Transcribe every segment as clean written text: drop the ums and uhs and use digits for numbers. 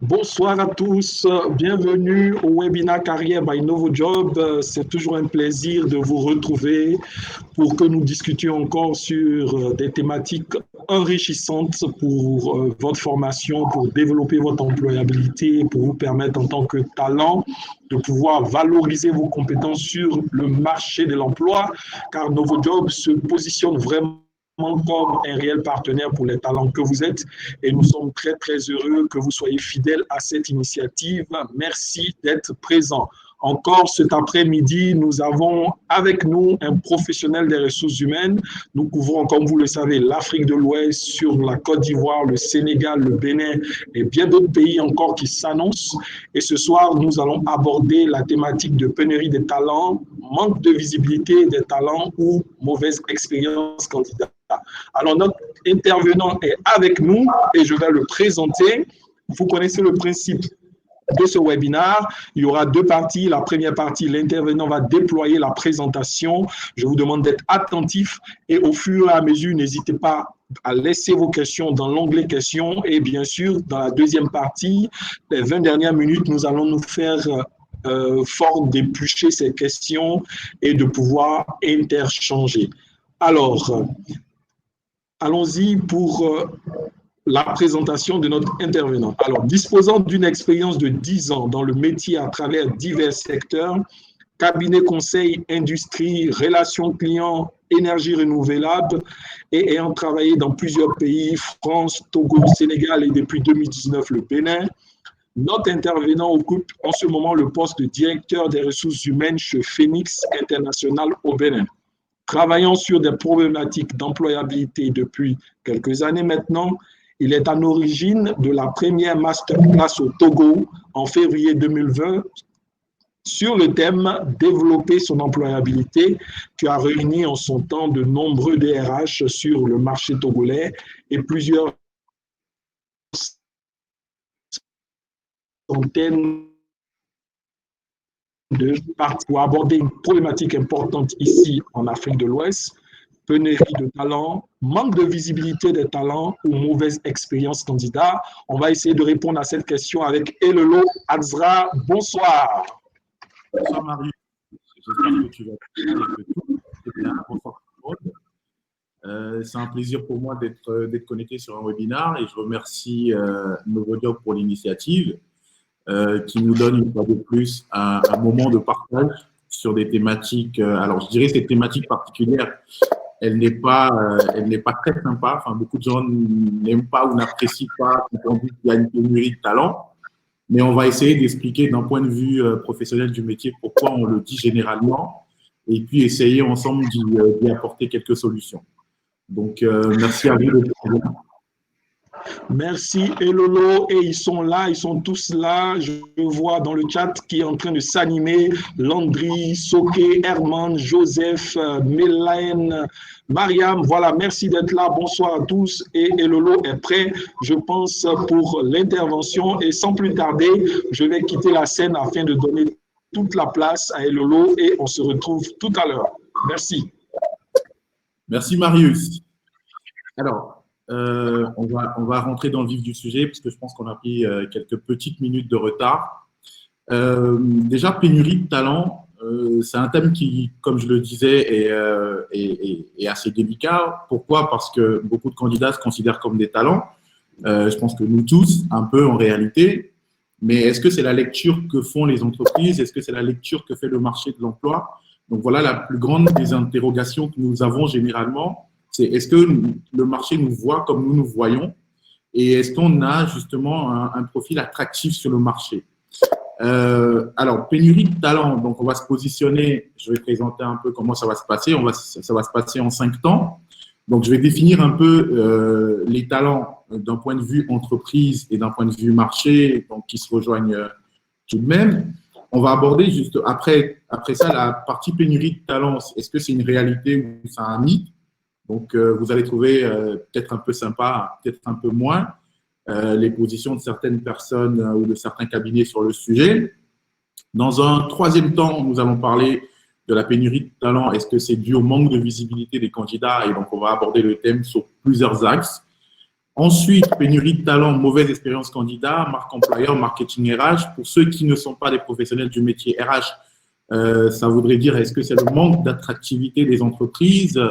Bonsoir à tous, bienvenue au webinaire Carrière by NovoJob. C'est toujours un plaisir de vous retrouver pour que nous discutions encore sur des thématiques enrichissantes pour votre formation, pour développer votre employabilité, pour vous permettre en tant que talent de pouvoir valoriser vos compétences sur le marché de l'emploi, car NovoJob se positionne vraiment comme un réel partenaire pour les talents que vous êtes et nous sommes très très heureux que vous soyez fidèles à cette initiative. Merci d'être présent. Encore cet après-midi, nous avons avec nous un professionnel des ressources humaines. Nous couvrons, comme vous le savez, l'Afrique de l'Ouest, sur la Côte d'Ivoire, le Sénégal, le Bénin et bien d'autres pays encore qui s'annoncent. Et ce soir, nous allons aborder la thématique de pénurie des talents, manque de visibilité des talents ou mauvaise expérience candidat. Alors, notre intervenant est avec nous et je vais le présenter. Vous connaissez le principe de ce webinaire. Il y aura deux parties. La première partie, l'intervenant va déployer la présentation. Je vous demande d'être attentif et au fur et à mesure, n'hésitez pas à laisser vos questions dans l'onglet questions. Et bien sûr, dans la deuxième partie, les 20 dernières minutes, nous allons nous faire fort d'éplucher ces questions et de pouvoir interchanger. Alors, allons-y pour la présentation de notre intervenant. Alors, disposant d'une expérience de 10 ans dans le métier à travers divers secteurs, cabinet conseil, industrie, relations clients, énergie renouvelable, et ayant travaillé dans plusieurs pays, France, Togo, Sénégal et depuis 2019 le Bénin, notre intervenant occupe en ce moment le poste de directeur des ressources humaines chez Phoenix International au Bénin. Travaillant sur des problématiques d'employabilité depuis quelques années maintenant, il est à l'origine de la première masterclass au Togo en février 2020 sur le thème « Développer son employabilité » qui a réuni en son temps de nombreux DRH sur le marché togolais et plusieurs centaines de parties pour aborder une problématique importante ici en Afrique de l'Ouest, pénurie de talents, manque de visibilité des talents ou mauvaise expérience candidat. On va essayer de répondre à cette question avec Elolo Azra. Bonsoir. Bonsoir Marie, j'espère que tu vas bien et que tout est bien. Bonsoir tout le monde. C'est un plaisir pour moi d'être connecté sur un webinaire et je remercie NovoJob pour l'initiative qui nous donne une fois de plus un moment de partage sur des thématiques. Alors je dirais cette thématique particulière, elle n'est pas très sympa. Enfin, beaucoup de gens n'aiment pas ou n'apprécient pas quand on dit qu'il y a une pénurie de talent. Mais on va essayer d'expliquer d'un point de vue professionnel du métier pourquoi on le dit généralement et puis essayer ensemble d'y apporter quelques solutions. Donc, merci à vous d'être présents. Merci Elolo, et ils sont là, ils sont tous là. Je vois dans le chat qui est en train de s'animer. Landry, Soké, Herman, Joseph, Mélène, Mariam. Voilà, merci d'être là. Bonsoir à tous. Et Elolo est prêt, je pense, pour l'intervention. Et sans plus tarder, je vais quitter la scène afin de donner toute la place à Elolo et on se retrouve tout à l'heure. Merci. Merci Marius. Alors, on va rentrer dans le vif du sujet parce que je pense qu'on a pris quelques petites minutes de retard. Déjà, pénurie de talent, c'est un thème qui, comme je le disais, est assez délicat. Pourquoi? Parce que beaucoup de candidats se considèrent comme des talents. Je pense que nous tous, un peu en réalité. Mais est-ce que c'est la lecture que font les entreprises? Est-ce que c'est la lecture que fait le marché de l'emploi? Donc voilà la plus grande des interrogations que nous avons généralement. C'est est-ce que le marché nous voit comme nous nous voyons et est-ce qu'on a justement un profil attractif sur le marché? Alors, pénurie de talent, donc on va se positionner, je vais présenter un peu comment ça va se passer, ça va se passer en 5 temps. Donc, je vais définir un peu les talents d'un point de vue entreprise et d'un point de vue marché, donc qui se rejoignent tout de même. On va aborder juste après ça la partie pénurie de talent. Est-ce que c'est une réalité ou c'est un mythe? Donc, vous allez trouver peut-être un peu sympa, peut-être un peu moins, les positions de certaines personnes ou de certains cabinets sur le sujet. Dans un troisième temps, nous allons parler de la pénurie de talent. Est-ce que c'est dû au manque de visibilité des candidats? Et donc, on va aborder le thème sur plusieurs axes. Ensuite, pénurie de talent, mauvaise expérience candidat, marque employeur, marketing RH. Pour ceux qui ne sont pas des professionnels du métier RH, ça voudrait dire, est-ce que c'est le manque d'attractivité des entreprises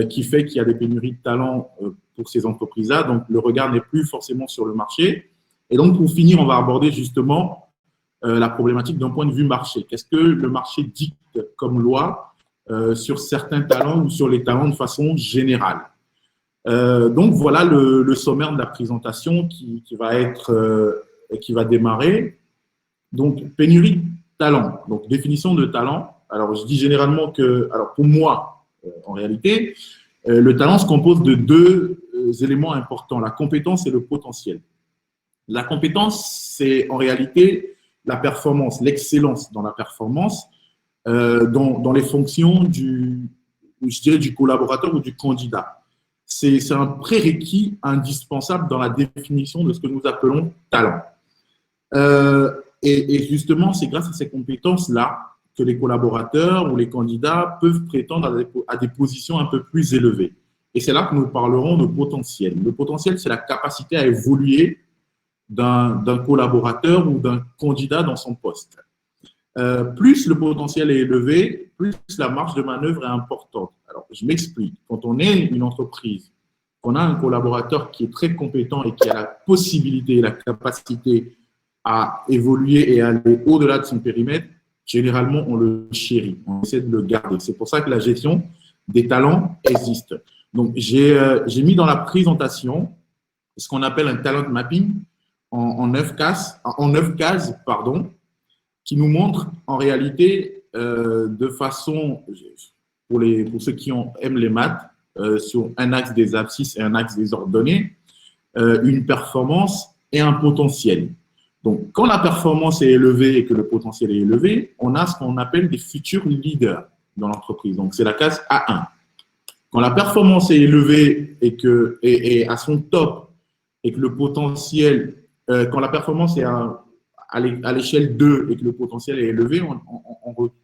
qui fait qu'il y a des pénuries de talent pour ces entreprises-là? Donc, le regard n'est plus forcément sur le marché. Et donc, pour finir, on va aborder justement la problématique d'un point de vue marché. Qu'est-ce que le marché dicte comme loi sur certains talents ou sur les talents de façon générale? Donc, voilà le sommaire de la présentation qui va démarrer. Donc, pénurie de talent. Donc, définition de talent. Alors, je dis généralement que, alors pour moi, en réalité, le talent se compose de deux éléments importants, la compétence et le potentiel. La compétence, c'est en réalité la performance, l'excellence dans la performance, dans les fonctions je dirais, du collaborateur ou du candidat. C'est un prérequis indispensable dans la définition de ce que nous appelons talent. Et justement, c'est grâce à ces compétences-là que les collaborateurs ou les candidats peuvent prétendre à des positions un peu plus élevées. Et c'est là que nous parlerons de potentiel. Le potentiel, c'est la capacité à évoluer d'un collaborateur ou d'un candidat dans son poste. Plus le potentiel est élevé, plus la marge de manœuvre est importante. Alors, je m'explique. Quand on est une entreprise, qu'on a un collaborateur qui est très compétent et qui a la possibilité et la capacité à évoluer et aller au-delà de son périmètre, généralement, on le chérit, on essaie de le garder. C'est pour ça que la gestion des talents existe. Donc, j'ai mis dans la présentation ce qu'on appelle un talent mapping en 9 cases, qui nous montre en réalité de façon, pour ceux qui aiment les maths, sur un axe des abscisses et un axe des ordonnées, une performance et un potentiel. Donc, quand la performance est élevée et que le potentiel est élevé, on a ce qu'on appelle des futurs leaders dans l'entreprise. Donc, c'est la case A1. Quand la performance est élevée et à son top et que le potentiel, quand la performance est à l'échelle 2 et que le potentiel est élevé,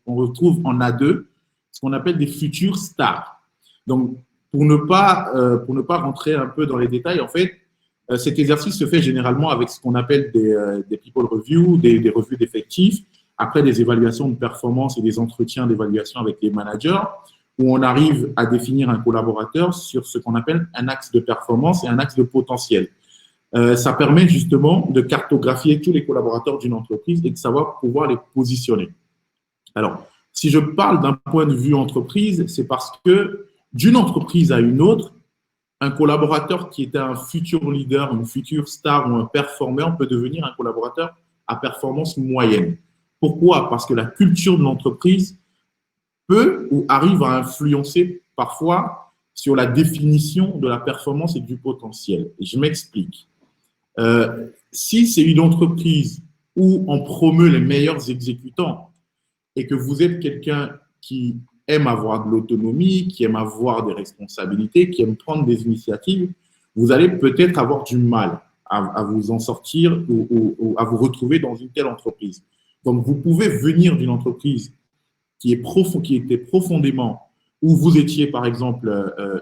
on retrouve en A2 ce qu'on appelle des futurs stars. Donc, pour ne pas rentrer un peu dans les détails, en fait, cet exercice se fait généralement avec ce qu'on appelle des people reviews, des revues d'effectifs, après des évaluations de performance et des entretiens d'évaluation avec les managers, où on arrive à définir un collaborateur sur ce qu'on appelle un axe de performance et un axe de potentiel. Ça permet justement de cartographier tous les collaborateurs d'une entreprise et de savoir pouvoir les positionner. Alors, si je parle d'un point de vue entreprise, c'est parce que d'une entreprise à une autre, un collaborateur qui était un futur leader, une future star ou un performeur peut devenir un collaborateur à performance moyenne. Pourquoi? Parce que la culture de l'entreprise peut ou arrive à influencer parfois sur la définition de la performance et du potentiel. Et je m'explique. Si c'est une entreprise où on promeut les meilleurs exécutants et que vous êtes quelqu'un qui aime avoir de l'autonomie, qui aime avoir des responsabilités, qui aime prendre des initiatives, vous allez peut-être avoir du mal à vous en sortir ou à vous retrouver dans une telle entreprise. Donc, vous pouvez venir d'une entreprise qui était profondément, où vous étiez par exemple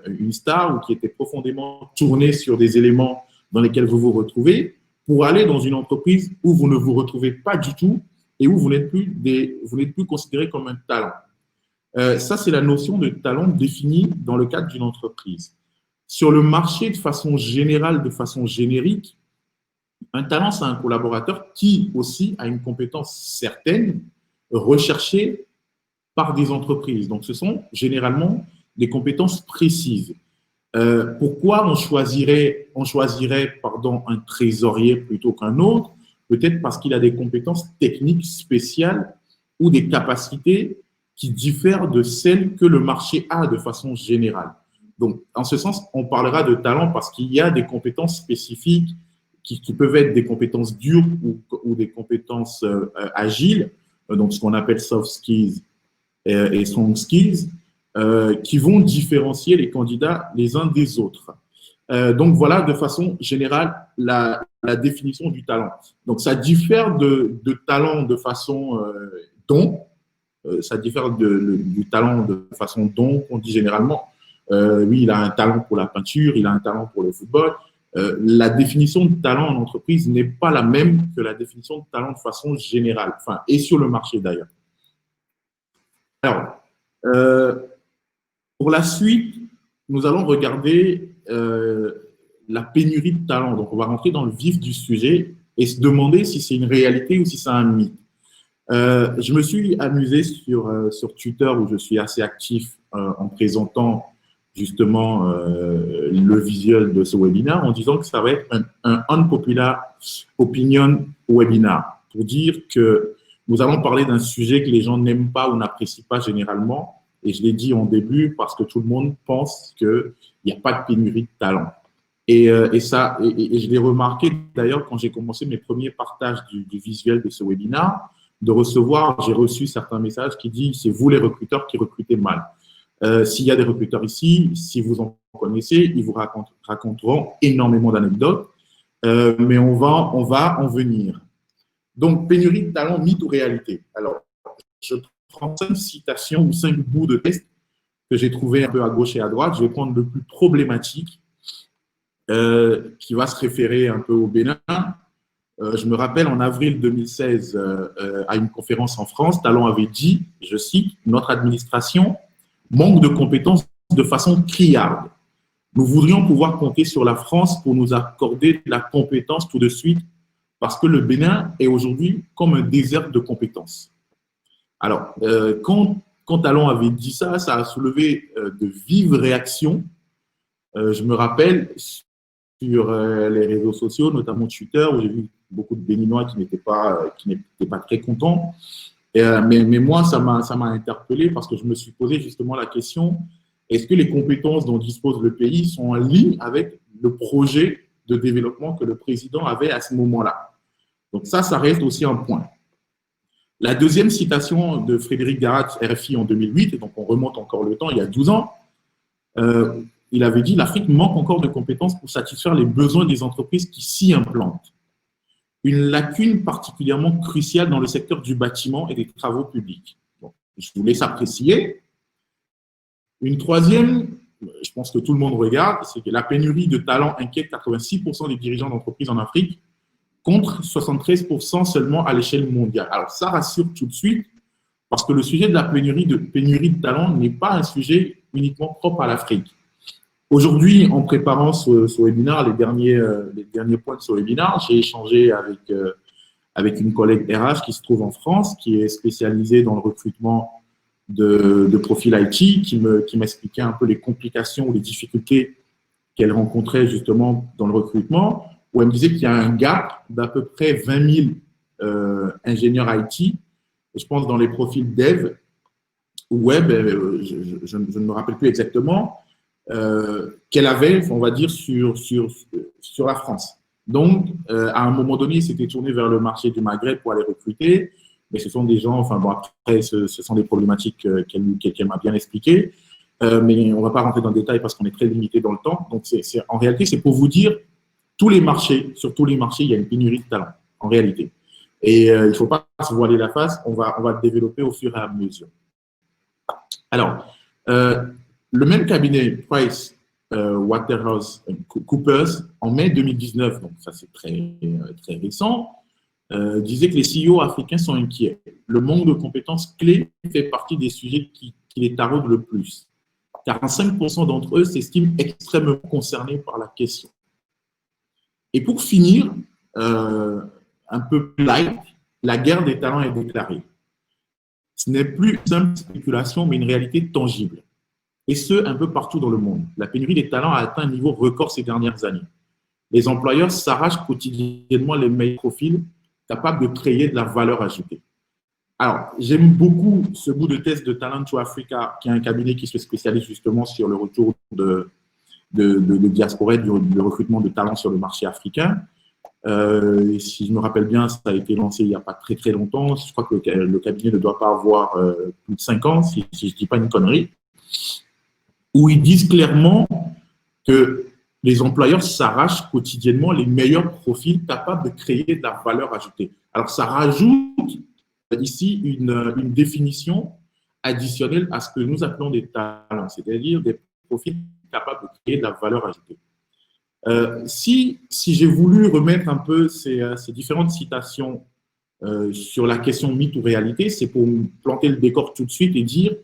une star ou qui était profondément tournée sur des éléments dans lesquels vous vous retrouvez, pour aller dans une entreprise où vous ne vous retrouvez pas du tout et où vous n'êtes plus considéré comme un talent. Ça, c'est la notion de talent définie dans le cadre d'une entreprise. Sur le marché, de façon générale, de façon générique, un talent, c'est un collaborateur qui aussi a une compétence certaine recherchée par des entreprises. Donc, ce sont généralement des compétences précises. Pourquoi on choisirait un trésorier plutôt qu'un autre? Peut-être parce qu'il a des compétences techniques spéciales ou des capacités qui diffèrent de celles que le marché a de façon générale. Donc, en ce sens, on parlera de talent parce qu'il y a des compétences spécifiques qui peuvent être des compétences dures ou des compétences agiles, donc ce qu'on appelle soft skills et strong skills, qui vont différencier les candidats les uns des autres. Donc, voilà de façon générale la définition du talent. Donc, ça diffère de talent de façon don. Ça diffère du talent de façon don qu'on dit généralement. Lui, il a un talent pour la peinture, il a un talent pour le football. la définition de talent en entreprise n'est pas la même que la définition de talent de façon générale, enfin, et sur le marché d'ailleurs. Alors, pour la suite, nous allons regarder la pénurie de talent. Donc, on va rentrer dans le vif du sujet et se demander si c'est une réalité ou si c'est un mythe. Je me suis amusé sur Twitter, où je suis assez actif en présentant justement le visuel de ce webinaire, en disant que ça va être un unpopular opinion webinar, pour dire que nous allons parler d'un sujet que les gens n'aiment pas ou n'apprécient pas généralement. Et je l'ai dit en début parce que tout le monde pense qu'il n'y a pas de pénurie de talent. Et je l'ai remarqué d'ailleurs quand j'ai commencé mes premiers partages du visuel de ce webinaire, j'ai reçu certains messages qui disent « c'est vous les recruteurs qui recrutez mal ». S'il y a des recruteurs ici, si vous en connaissez, ils vous raconteront énormément d'anecdotes, mais on va en venir. Donc, pénurie de talent, mythe ou réalité? Alors, je prends 5 citations ou 5 bouts de texte que j'ai trouvé un peu à gauche et à droite. Je vais prendre le plus problématique, qui va se référer un peu au Bénin. Je me rappelle, en avril 2016, à une conférence en France, Talon avait dit, je cite, « Notre administration manque de compétences de façon criarde. Nous voudrions pouvoir compter sur la France pour nous accorder de la compétence tout de suite parce que le Bénin est aujourd'hui comme un désert de compétences. » Alors, quand Talon avait dit ça, ça a soulevé de vives réactions. Je me rappelle sur les réseaux sociaux, notamment Twitter, où j'ai vu beaucoup de Béninois qui n'étaient pas très contents. Mais moi, ça m'a interpellé parce que je me suis posé justement la question, est-ce que les compétences dont dispose le pays sont en ligne avec le projet de développement que le président avait à ce moment-là? Donc ça reste aussi un point. La deuxième citation de Frédéric Garat, RFI en 2008, et donc on remonte encore le temps, il y a 12 ans, il avait dit « L'Afrique manque encore de compétences pour satisfaire les besoins des entreprises qui s'y implantent. Une lacune particulièrement cruciale dans le secteur du bâtiment et des travaux publics. » Bon, je vous laisse apprécier. Une troisième, je pense que tout le monde regarde, c'est que la pénurie de talents inquiète 86% des dirigeants d'entreprises en Afrique, contre 73% seulement à l'échelle mondiale. Alors, ça rassure tout de suite, parce que le sujet de la pénurie de talents n'est pas un sujet uniquement propre à l'Afrique. Aujourd'hui, en préparant ce webinaire, les derniers points de ce webinaire, j'ai échangé avec une collègue RH qui se trouve en France, qui est spécialisée dans le recrutement de profils IT, qui m'expliquait un peu les complications ou les difficultés qu'elle rencontrait justement dans le recrutement, où elle me disait qu'il y a un gap d'à peu près 20 000 ingénieurs IT, je pense dans les profils dev ou web, je ne me rappelle plus exactement, qu'elle avait, on va dire, sur la France. Donc, à un moment donné, il s'était tourné vers le marché du Maghreb pour aller recruter, mais ce sont des gens, enfin bon, après, ce sont des problématiques qu'elle m'a bien expliquées, mais on ne va pas rentrer dans le détail parce qu'on est très limité dans le temps. Donc, en réalité, c'est pour vous dire, sur tous les marchés, il y a une pénurie de talent, en réalité. Et il ne faut pas se voiler la face, on va le développer au fur et à mesure. Alors, le même cabinet, Price Waterhouse Coopers, en mai 2019, donc ça c'est très récent, disait que les CEO africains sont inquiets. Le manque de compétences clés fait partie des sujets qui les taraudent le plus. 45% d'entre eux s'estiment extrêmement concernés par la question. Et pour finir, un peu light, la guerre des talents est déclarée. Ce n'est plus une simple spéculation, mais une réalité tangible. Et ce, un peu partout dans le monde. La pénurie des talents a atteint un niveau record ces dernières années. Les employeurs s'arrachent quotidiennement les meilleurs profils capables de créer de la valeur ajoutée. Alors, j'aime beaucoup ce bout de test de Talent to Africa, qui est un cabinet qui se spécialise justement sur le retour de diaspora, du recrutement de talents sur le marché africain. Et si je me rappelle bien, ça a été lancé il n'y a pas très très longtemps. Je crois que le cabinet ne doit pas avoir plus de 5 ans, si je ne dis pas une connerie, où ils disent clairement que les employeurs s'arrachent quotidiennement les meilleurs profils capables de créer de la valeur ajoutée. Alors, ça rajoute ici une définition additionnelle à ce que nous appelons des talents, c'est-à-dire des profils capables de créer de la valeur ajoutée. Si j'ai voulu remettre un peu ces différentes citations sur la question mythe ou réalité, c'est pour planter le décor tout de suite et dire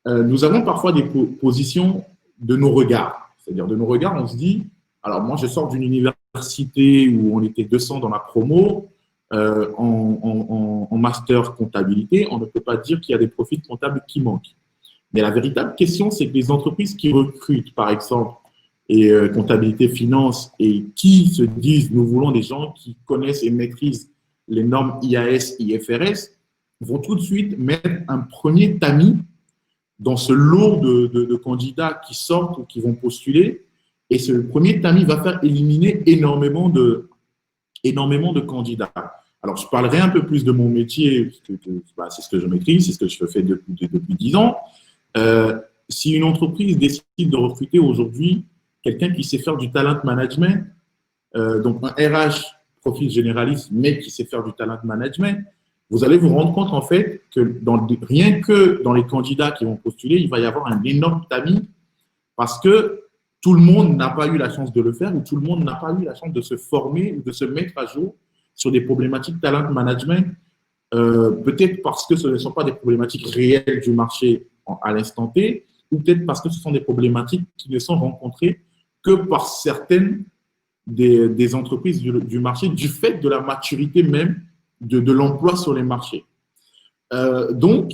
nous avons parfois des positions de nos regards. C'est-à-dire de nos regards, on se dit, alors moi je sors d'une université où on était 200 dans la promo, en master comptabilité, on ne peut pas dire qu'il y a des profils comptables qui manquent. Mais la véritable question, c'est que les entreprises qui recrutent, par exemple, et comptabilité, finance, et qui se disent, nous voulons des gens qui connaissent et maîtrisent les normes IAS, IFRS, vont tout de suite mettre un premier tamis dans ce lot de candidats qui sortent ou qui vont postuler. Et ce premier tamis va faire éliminer énormément de candidats. Alors, je parlerai un peu plus de mon métier, parce que c'est ce que je maîtrise, c'est ce que je fais depuis 10 ans. Si une entreprise décide de recruter aujourd'hui quelqu'un qui sait faire du talent management, donc un RH profil généraliste, mais qui sait faire du talent management, vous allez vous rendre compte en fait que rien que dans les candidats qui vont postuler, il va y avoir un énorme tamis parce que tout le monde n'a pas eu la chance de le faire ou tout le monde n'a pas eu la chance de se former ou de se mettre à jour sur des problématiques talent management, peut-être parce que ce ne sont pas des problématiques réelles du marché à l'instant T, ou peut-être parce que ce sont des problématiques qui ne sont rencontrées que par certaines des entreprises du marché, du fait de la maturité même de l'emploi sur les marchés. Donc,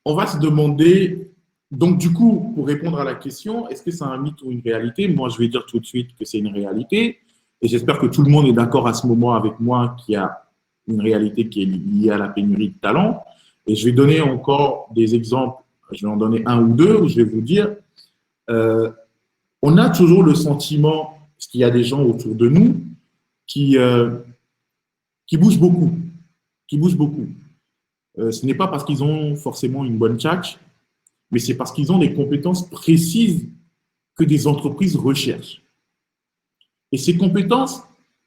on va se demander, donc du coup, pour répondre à la question, est-ce que c'est un mythe ou une réalité? Moi, je vais dire tout de suite que c'est une réalité, et j'espère que tout le monde est d'accord à ce moment avec moi qu'il y a une réalité qui est liée à la pénurie de talent. Et je vais donner encore des exemples, je vais en donner un ou deux, où je vais vous dire, on a toujours le sentiment, parce qu'il y a des gens autour de nous qui bougent beaucoup, ce n'est pas parce qu'ils ont forcément une bonne tchatch, mais c'est parce qu'ils ont des compétences précises que des entreprises recherchent. Et ces compétences,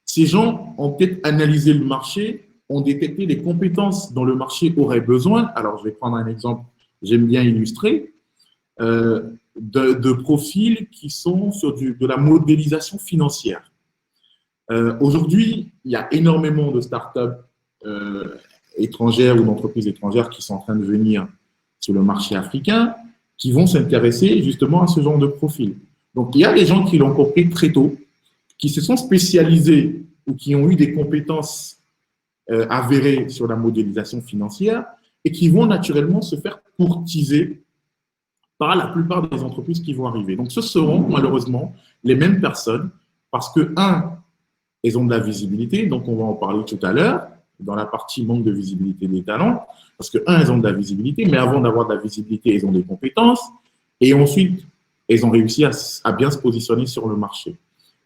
ces gens ont peut-être analysé le marché, ont détecté les compétences dont le marché aurait besoin. Alors, je vais prendre un exemple, j'aime bien illustrer, de profils qui sont sur de la modélisation financière. Aujourd'hui, il y a énormément de startups étrangères ou d'entreprises étrangères qui sont en train de venir sur le marché africain, qui vont s'intéresser justement à ce genre de profil. Donc, il y a des gens qui l'ont compris très tôt, qui se sont spécialisés ou qui ont eu des compétences avérées sur la modélisation financière et qui vont naturellement se faire courtiser par la plupart des entreprises qui vont arriver. Donc, ce seront malheureusement les mêmes personnes parce que, elles ont de la visibilité, donc on va en parler tout à l'heure, dans la partie manque de visibilité des talents, parce que, elles ont de la visibilité, mais avant d'avoir de la visibilité, elles ont des compétences, et ensuite, elles ont réussi à bien se positionner sur le marché.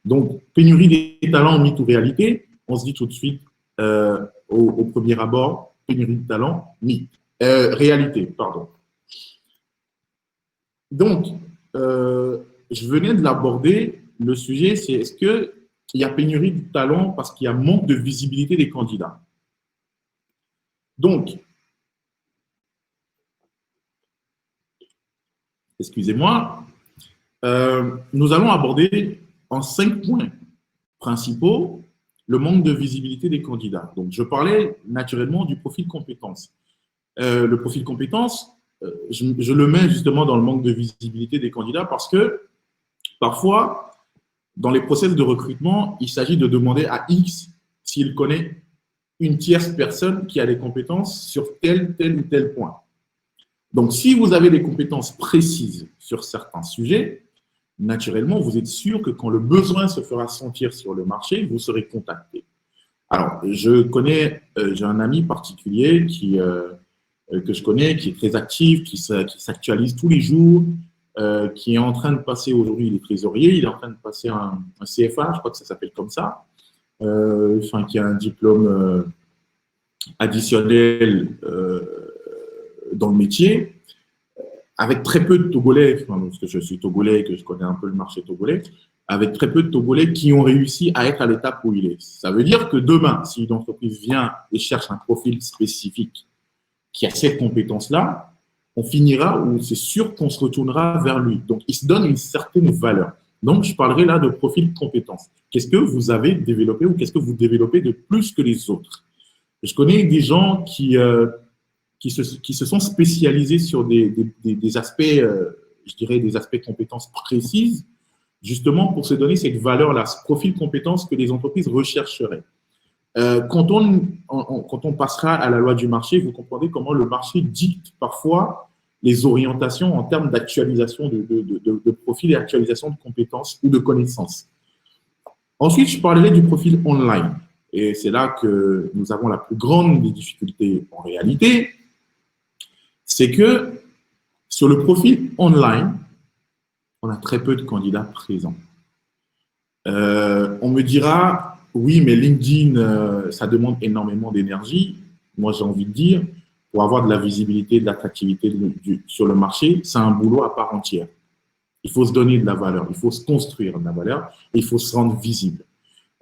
Donc, pénurie des talents, mythe ou réalité, on se dit tout de suite, au premier abord, pénurie de talents, mythe. Réalité, pardon. Donc, je venais de l'aborder, le sujet, c'est est-ce qu'il y a pénurie de talent parce qu'il y a manque de visibilité des candidats? Donc, excusez-moi, nous allons aborder en 5 points principaux le manque de visibilité des candidats. Donc, je parlais naturellement du profil compétence. Le profil compétence, je le mets justement dans le manque de visibilité des candidats parce que parfois, dans les process de recrutement, il s'agit de demander à X s'il connaît une tierce personne qui a des compétences sur tel ou tel point. Donc, si vous avez des compétences précises sur certains sujets, naturellement, vous êtes sûr que quand le besoin se fera sentir sur le marché, vous serez contacté. Alors, j'ai un ami particulier que je connais, qui est très actif, qui s'actualise tous les jours, qui est en train de passer aujourd'hui, il est trésorier, il est en train de passer un CFA, je crois que ça s'appelle comme ça, qui a un diplôme additionnel dans le métier, avec très peu de Togolais, parce que je suis Togolais et que je connais un peu le marché togolais, avec très peu de Togolais qui ont réussi à être à l'étape où il est. Ça veut dire que demain, si une entreprise vient et cherche un profil spécifique qui a cette compétence-là, on finira ou c'est sûr qu'on se retournera vers lui. Donc, il se donne une certaine valeur. Donc, je parlerai là de profil compétences. Qu'est-ce que vous avez développé ou qu'est-ce que vous développez de plus que les autres? Je connais des gens qui se sont spécialisés sur des aspects, je dirais, des aspects compétences précises, justement pour se donner cette valeur-là, ce profil compétences que les entreprises rechercheraient. Quand on passera à la loi du marché, vous comprendrez comment le marché dicte parfois les orientations en termes d'actualisation de profil et actualisation de compétences ou de connaissances. Ensuite, je parlerai du profil online. Et c'est là que nous avons la plus grande des difficultés en réalité. C'est que sur le profil online, on a très peu de candidats présents. On me dira, oui, mais LinkedIn, ça demande énormément d'énergie. Moi, j'ai envie de dire, pour avoir de la visibilité, de l'attractivité sur le marché, c'est un boulot à part entière. Il faut se donner de la valeur, il faut se construire de la valeur, et il faut se rendre visible.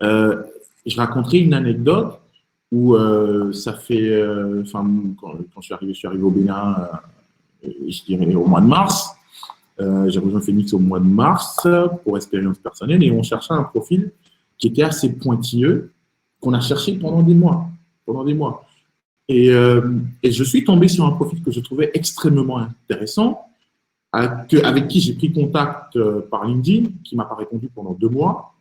Je raconterai une anecdote où ça fait, quand je suis arrivé au Bénin, je dirais au mois de mars. J'ai rejoint Phoenix au mois de mars pour expérience personnelle et on cherchait un profil qui était assez pointilleux qu'on a cherché pendant des mois. Et je suis tombé sur un profil que je trouvais extrêmement intéressant, avec qui j'ai pris contact par LinkedIn, qui ne m'a pas répondu pendant 2 mois.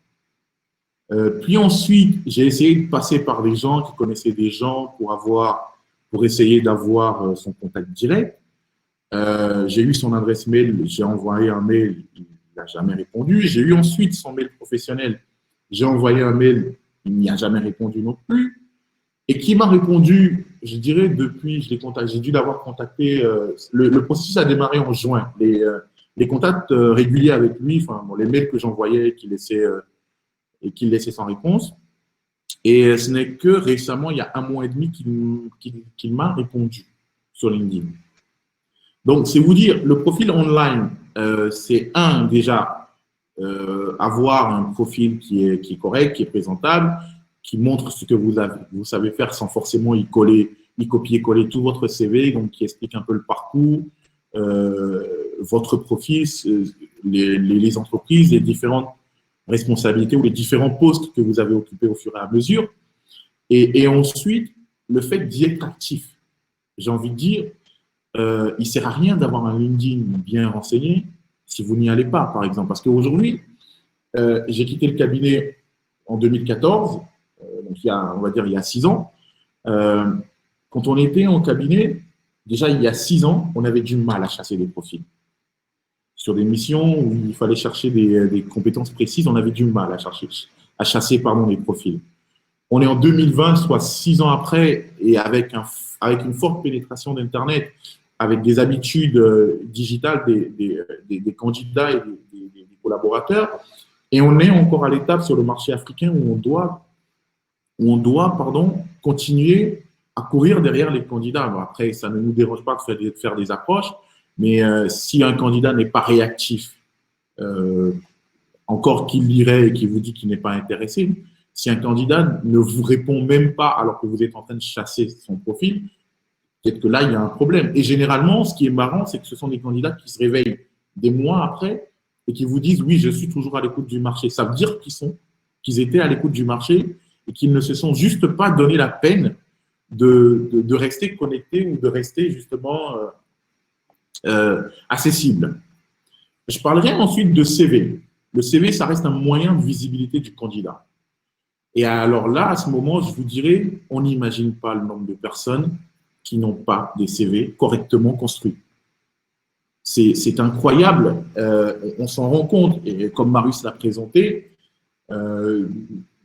Puis ensuite, j'ai essayé de passer par des gens qui connaissaient des gens pour essayer d'avoir son contact direct. J'ai eu son adresse mail, j'ai envoyé un mail, il n'a jamais répondu. J'ai eu ensuite son mail professionnel, j'ai envoyé un mail, il n'y a jamais répondu non plus. Et qui m'a répondu, je dirais, depuis, j'ai dû l'avoir contacté. Le processus a démarré en juin. Les contacts réguliers avec lui, les mails que j'envoyais, qu'il laissait sans réponse. Et ce n'est que récemment, il y a 1 mois et demi, qu'il m'a répondu sur LinkedIn. Donc, c'est vous dire, le profil online, c'est déjà avoir un profil qui est correct, qui est présentable, qui montre ce que vous savez faire sans forcément y copier-coller tout votre CV, donc qui explique un peu le parcours, votre profil, les entreprises, les différentes responsabilités ou les différents postes que vous avez occupés au fur et à mesure. Et ensuite, le fait d'y être actif. J'ai envie de dire, il ne sert à rien d'avoir un LinkedIn bien renseigné si vous n'y allez pas, par exemple. Parce qu'aujourd'hui, j'ai quitté le cabinet en 2014, donc on va dire il y a 6 ans. Quand on était en cabinet, déjà il y a 6 ans, on avait du mal à chasser des profils. Sur des missions où il fallait chercher des compétences précises, on avait du mal à chasser des profils. On est en 2020, soit 6 ans après, et avec une forte pénétration d'Internet, avec des habitudes digitales des candidats et des collaborateurs. Et on est encore à l'étape sur le marché africain où on doit continuer à courir derrière les candidats. Bon, après, ça ne nous dérange pas de faire des approches, mais si un candidat n'est pas réactif, encore qu'il lirait et qu'il vous dit qu'il n'est pas intéressé, si un candidat ne vous répond même pas alors que vous êtes en train de chasser son profil, peut-être que là, il y a un problème. Et généralement, ce qui est marrant, c'est que ce sont des candidats qui se réveillent des mois après et qui vous disent « oui, je suis toujours à l'écoute du marché ». Ça veut dire qu'ils étaient à l'écoute du marché et qu'ils ne se sont juste pas donné la peine de rester connectés ou de rester justement accessibles. Je parlerai ensuite de CV. Le CV, ça reste un moyen de visibilité du candidat. Et alors là, à ce moment, je vous dirais, on n'imagine pas le nombre de personnes qui n'ont pas des CV correctement construits. C'est incroyable, on s'en rend compte. Et comme Marius l'a présenté,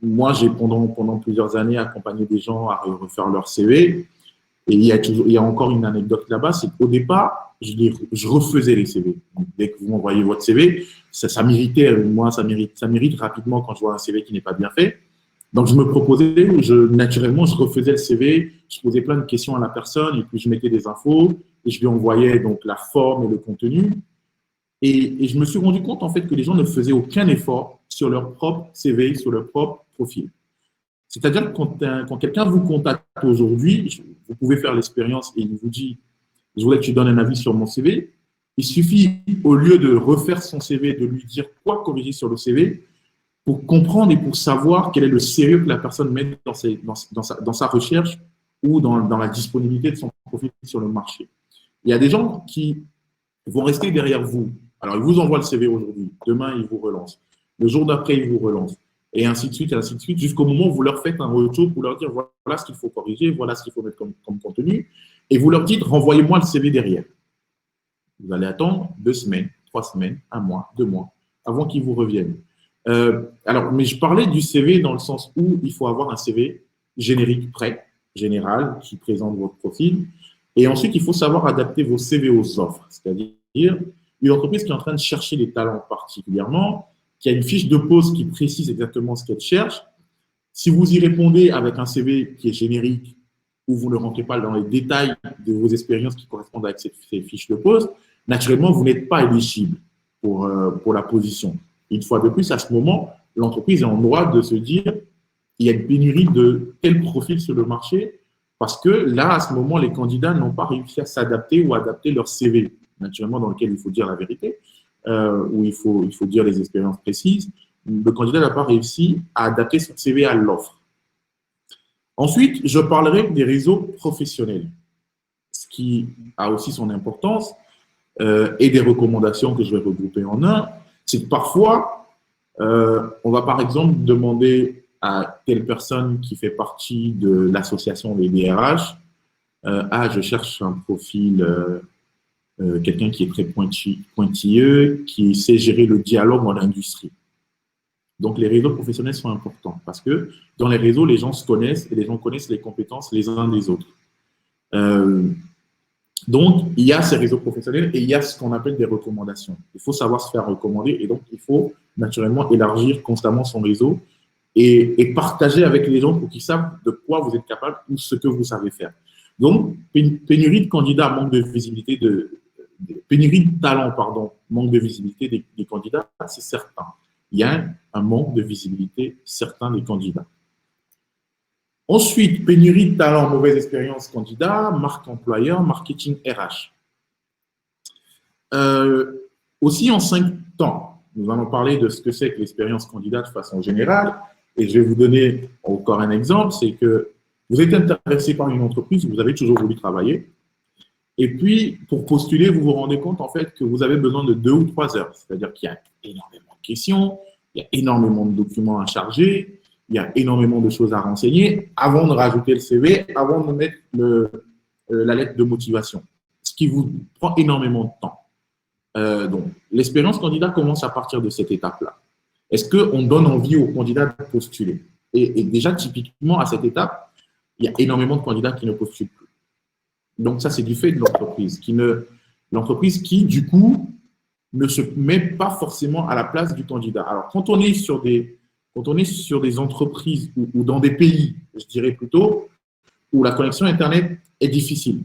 moi, j'ai pendant plusieurs années accompagné des gens à refaire leur CV. Et il y a encore une anecdote là-bas, c'est qu'au départ, je refaisais les CV. Donc, dès que vous m'envoyez votre CV, ça m'irritait. Moi, ça m'irrite rapidement quand je vois un CV qui n'est pas bien fait. Donc, je me proposais, naturellement, je refaisais le CV, je posais plein de questions à la personne et puis je mettais des infos et je lui envoyais donc la forme et le contenu. Et je me suis rendu compte en fait que les gens ne faisaient aucun effort sur leur propre CV, sur leur propre profil. C'est-à-dire que quand quelqu'un vous contacte aujourd'hui, vous pouvez faire l'expérience et il vous dit « je voudrais que tu donnes un avis sur mon CV ». Il suffit, au lieu de refaire son CV, de lui dire quoi corriger sur le CV pour comprendre et pour savoir quel est le sérieux que la personne met dans sa recherche ou dans la disponibilité de son profil sur le marché. Il y a des gens qui vont rester derrière vous. Alors, ils vous envoient le CV aujourd'hui. Demain, ils vous relancent. Le jour d'après, ils vous relancent. Et ainsi de suite, jusqu'au moment où vous leur faites un retour pour leur dire voilà ce qu'il faut corriger, voilà ce qu'il faut mettre comme contenu. Et vous leur dites renvoyez-moi le CV derrière. Vous allez attendre 2 semaines, 3 semaines, 1 mois, 2 mois, avant qu'ils vous reviennent. Mais je parlais du CV dans le sens où il faut avoir un CV générique prêt, général, qui présente votre profil. Et ensuite, il faut savoir adapter vos CV aux offres. C'est-à-dire, une entreprise qui est en train de chercher des talents particulièrement, qui a une fiche de poste qui précise exactement ce qu'elle cherche. Si vous y répondez avec un CV qui est générique, où vous ne rentrez pas dans les détails de vos expériences qui correspondent avec ces fiches de poste, naturellement, vous n'êtes pas éligible pour la position. Une fois de plus, à ce moment, l'entreprise est en droit de se dire il y a une pénurie de tel profil sur le marché parce que là, à ce moment, les candidats n'ont pas réussi à s'adapter ou à adapter leur CV, naturellement dans lequel il faut dire la vérité, où il faut dire les expériences précises. Le candidat n'a pas réussi à adapter son CV à l'offre. Ensuite, je parlerai des réseaux professionnels, ce qui a aussi son importance, et des recommandations que je vais regrouper en un. C'est que parfois, on va par exemple demander à telle personne qui fait partie de l'association des DRH, je cherche un profil, quelqu'un qui est très pointilleux, qui sait gérer le dialogue en industrie. Donc, les réseaux professionnels sont importants parce que dans les réseaux, les gens se connaissent et les gens connaissent les compétences les uns des autres. Donc, il y a ces réseaux professionnels et il y a ce qu'on appelle des recommandations. Il faut savoir se faire recommander et donc il faut naturellement élargir constamment son réseau et partager avec les gens pour qu'ils savent de quoi vous êtes capable ou ce que vous savez faire. Donc, pénurie de candidats, manque de visibilité, pénurie de talent, pardon, manque de visibilité des candidats, c'est certain. Il y a un manque de visibilité certain des candidats. Ensuite, pénurie de talent, mauvaise expérience candidat, marque employeur, marketing RH. Aussi en 5 temps, nous allons parler de ce que c'est que l'expérience candidat de façon générale. Et je vais vous donner encore un exemple, c'est que vous êtes intéressé par une entreprise, vous avez toujours voulu travailler. Et puis, pour postuler, vous vous rendez compte en fait que vous avez besoin de 2 ou 3 heures. C'est-à-dire qu'il y a énormément de questions, il y a énormément de documents à charger, il y a énormément de choses à renseigner avant de rajouter le CV, avant de mettre la lettre de motivation, ce qui vous prend énormément de temps. Donc, l'expérience candidat commence à partir de cette étape-là. Est-ce qu'on donne envie aux candidats de postuler? Et déjà, typiquement, à cette étape, il y a énormément de candidats qui ne postulent plus. Donc, ça, c'est du fait de l'entreprise qui, du coup, ne se met pas forcément à la place du candidat. Alors, quand on est sur des entreprises ou dans des pays, je dirais plutôt, où la connexion Internet est difficile,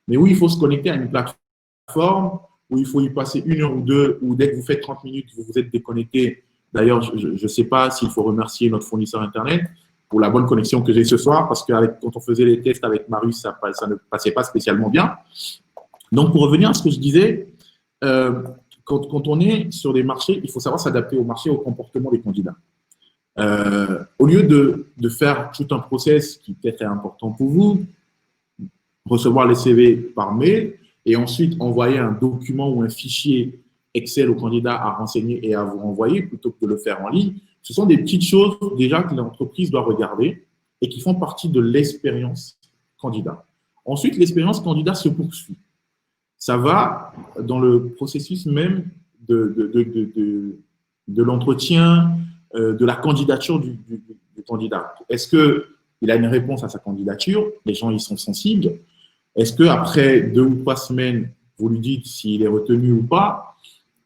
mais où il faut se connecter à une plateforme, où il faut y passer 1 heure ou 2, ou dès que vous faites 30 minutes, vous vous êtes déconnecté. D'ailleurs, je ne sais pas s'il faut remercier notre fournisseur Internet pour la bonne connexion que j'ai ce soir, parce que quand on faisait les tests avec Marius, ça ne passait pas spécialement bien. Donc, pour revenir à ce que je disais, quand on est sur des marchés, il faut savoir s'adapter au marché, au comportement des candidats. Au lieu de faire tout un process qui peut-être est important pour vous, recevoir les CV par mail et ensuite envoyer un document ou un fichier Excel au candidat à renseigner et à vous renvoyer plutôt que de le faire en ligne, ce sont des petites choses déjà que l'entreprise doit regarder et qui font partie de l'expérience candidat. Ensuite, l'expérience candidat se poursuit. Ça va dans le processus même de l'entretien, de la candidature du candidat. Est-ce qu'il a une réponse à sa candidature? Les gens y sont sensibles. Est-ce qu'après 2 ou 3 semaines, vous lui dites s'il est retenu ou pas?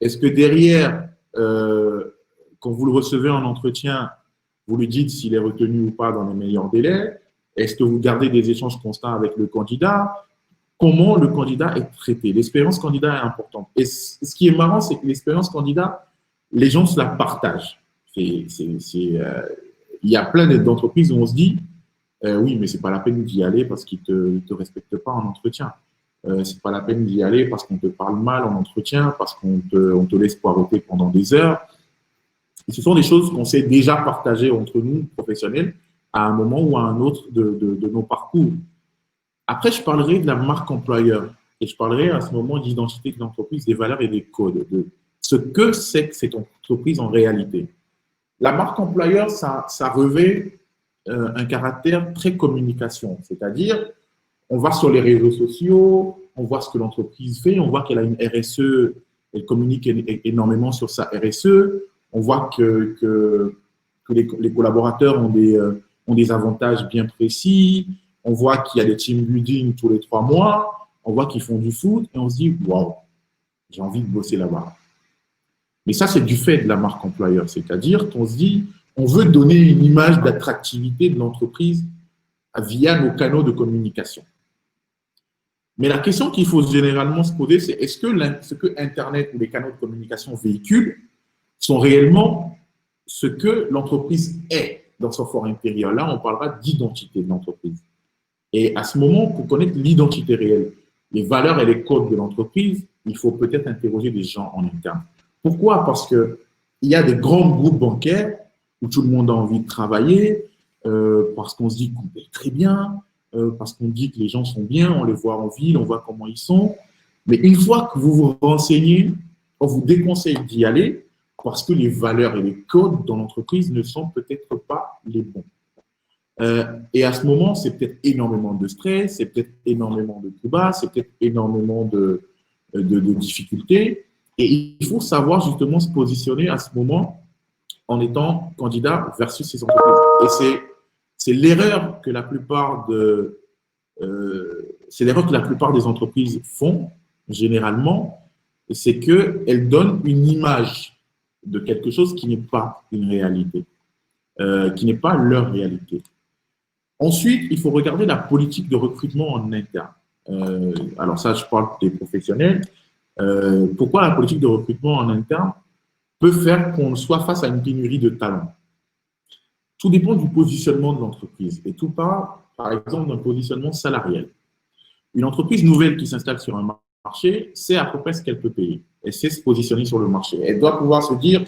Est-ce que derrière, quand vous le recevez en entretien, vous lui dites s'il est retenu ou pas dans les meilleurs délais? Est-ce que vous gardez des échanges constants avec le candidat? Comment le candidat est traité? L'expérience candidat est importante. Et ce qui est marrant, c'est que l'expérience candidat, les gens se la partagent. Il y a plein d'entreprises où on se dit oui, mais ce n'est pas la peine d'y aller parce qu'ils ne te respectent pas en entretien. C'est pas la peine d'y aller parce qu'on te parle mal en entretien, parce on te laisse poireauter pendant des heures. Et ce sont des choses qu'on s'est déjà partagées entre nous, professionnels, à un moment ou à un autre de nos parcours. Après, je parlerai de la marque employeur et je parlerai à ce moment d'identité de l'entreprise, des valeurs et des codes, de ce que c'est que cette entreprise en réalité. La marque employeur, ça revêt un caractère très communication, c'est-à-dire on va sur les réseaux sociaux, on voit ce que l'entreprise fait, on voit qu'elle a une RSE, elle communique énormément sur sa RSE, on voit que les collaborateurs ont des avantages bien précis, on voit qu'il y a des team building tous les 3 mois, on voit qu'ils font du foot et on se dit « Waouh, j'ai envie de bosser là-bas ». Mais ça, c'est du fait de la marque employeur, c'est-à-dire qu'on se dit on veut donner une image d'attractivité de l'entreprise via nos canaux de communication. Mais la question qu'il faut généralement se poser, c'est est-ce que ce que Internet ou les canaux de communication véhiculent sont réellement ce que l'entreprise est dans son fort intérieur? Là, on parlera d'identité de l'entreprise. Et à ce moment, pour connaître l'identité réelle, les valeurs et les codes de l'entreprise, il faut peut-être interroger des gens en interne. Pourquoi? Parce qu'il y a des grands groupes bancaires où tout le monde a envie de travailler, parce qu'on se dit qu'on paye très bien, parce qu'on dit que les gens sont bien, on les voit en ville, on voit comment ils sont. Mais une fois que vous vous renseignez, on vous déconseille d'y aller parce que les valeurs et les codes dans l'entreprise ne sont peut-être pas les bons. Et à ce moment, c'est peut-être énormément de stress, c'est peut-être énormément de coups bas, c'est peut-être énormément de difficultés. Et il faut savoir justement se positionner à ce moment en étant candidat versus ces entreprises. Et c'est l'erreur que la plupart des entreprises font généralement, c'est qu'elles donnent une image de quelque chose qui n'est pas une réalité, qui n'est pas leur réalité. Ensuite, il faut regarder la politique de recrutement en interne. Alors ça, je parle des professionnels. Pourquoi la politique de recrutement en interne peut faire qu'on soit face à une pénurie de talents? Tout dépend du positionnement de l'entreprise et tout part, par exemple, d'un positionnement salarial. Une entreprise nouvelle qui s'installe sur un marché sait à peu près ce qu'elle peut payer. Elle sait se positionner sur le marché. Elle doit pouvoir se dire,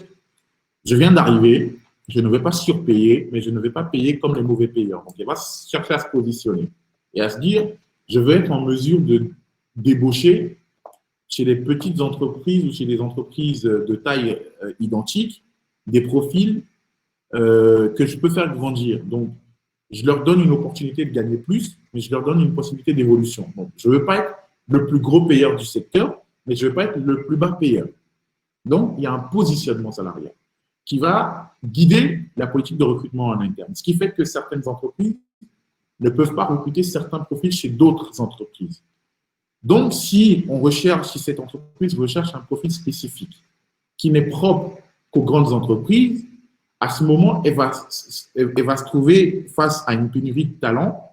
je viens d'arriver, je ne vais pas surpayer, mais je ne vais pas payer comme les mauvais payeurs. Donc, elle va chercher à se positionner et à se dire, je vais être en mesure de débaucher chez les petites entreprises ou chez des entreprises de taille identique, des profils que je peux faire grandir. Donc, je leur donne une opportunité de gagner plus, mais je leur donne une possibilité d'évolution. Donc, je ne veux pas être le plus gros payeur du secteur, mais je ne veux pas être le plus bas payeur. Donc, il y a un positionnement salarial qui va guider la politique de recrutement en interne. Ce qui fait que certaines entreprises ne peuvent pas recruter certains profils chez d'autres entreprises. Donc, si cette entreprise recherche un profil spécifique qui n'est propre qu'aux grandes entreprises, à ce moment, elle va se trouver face à une pénurie de talents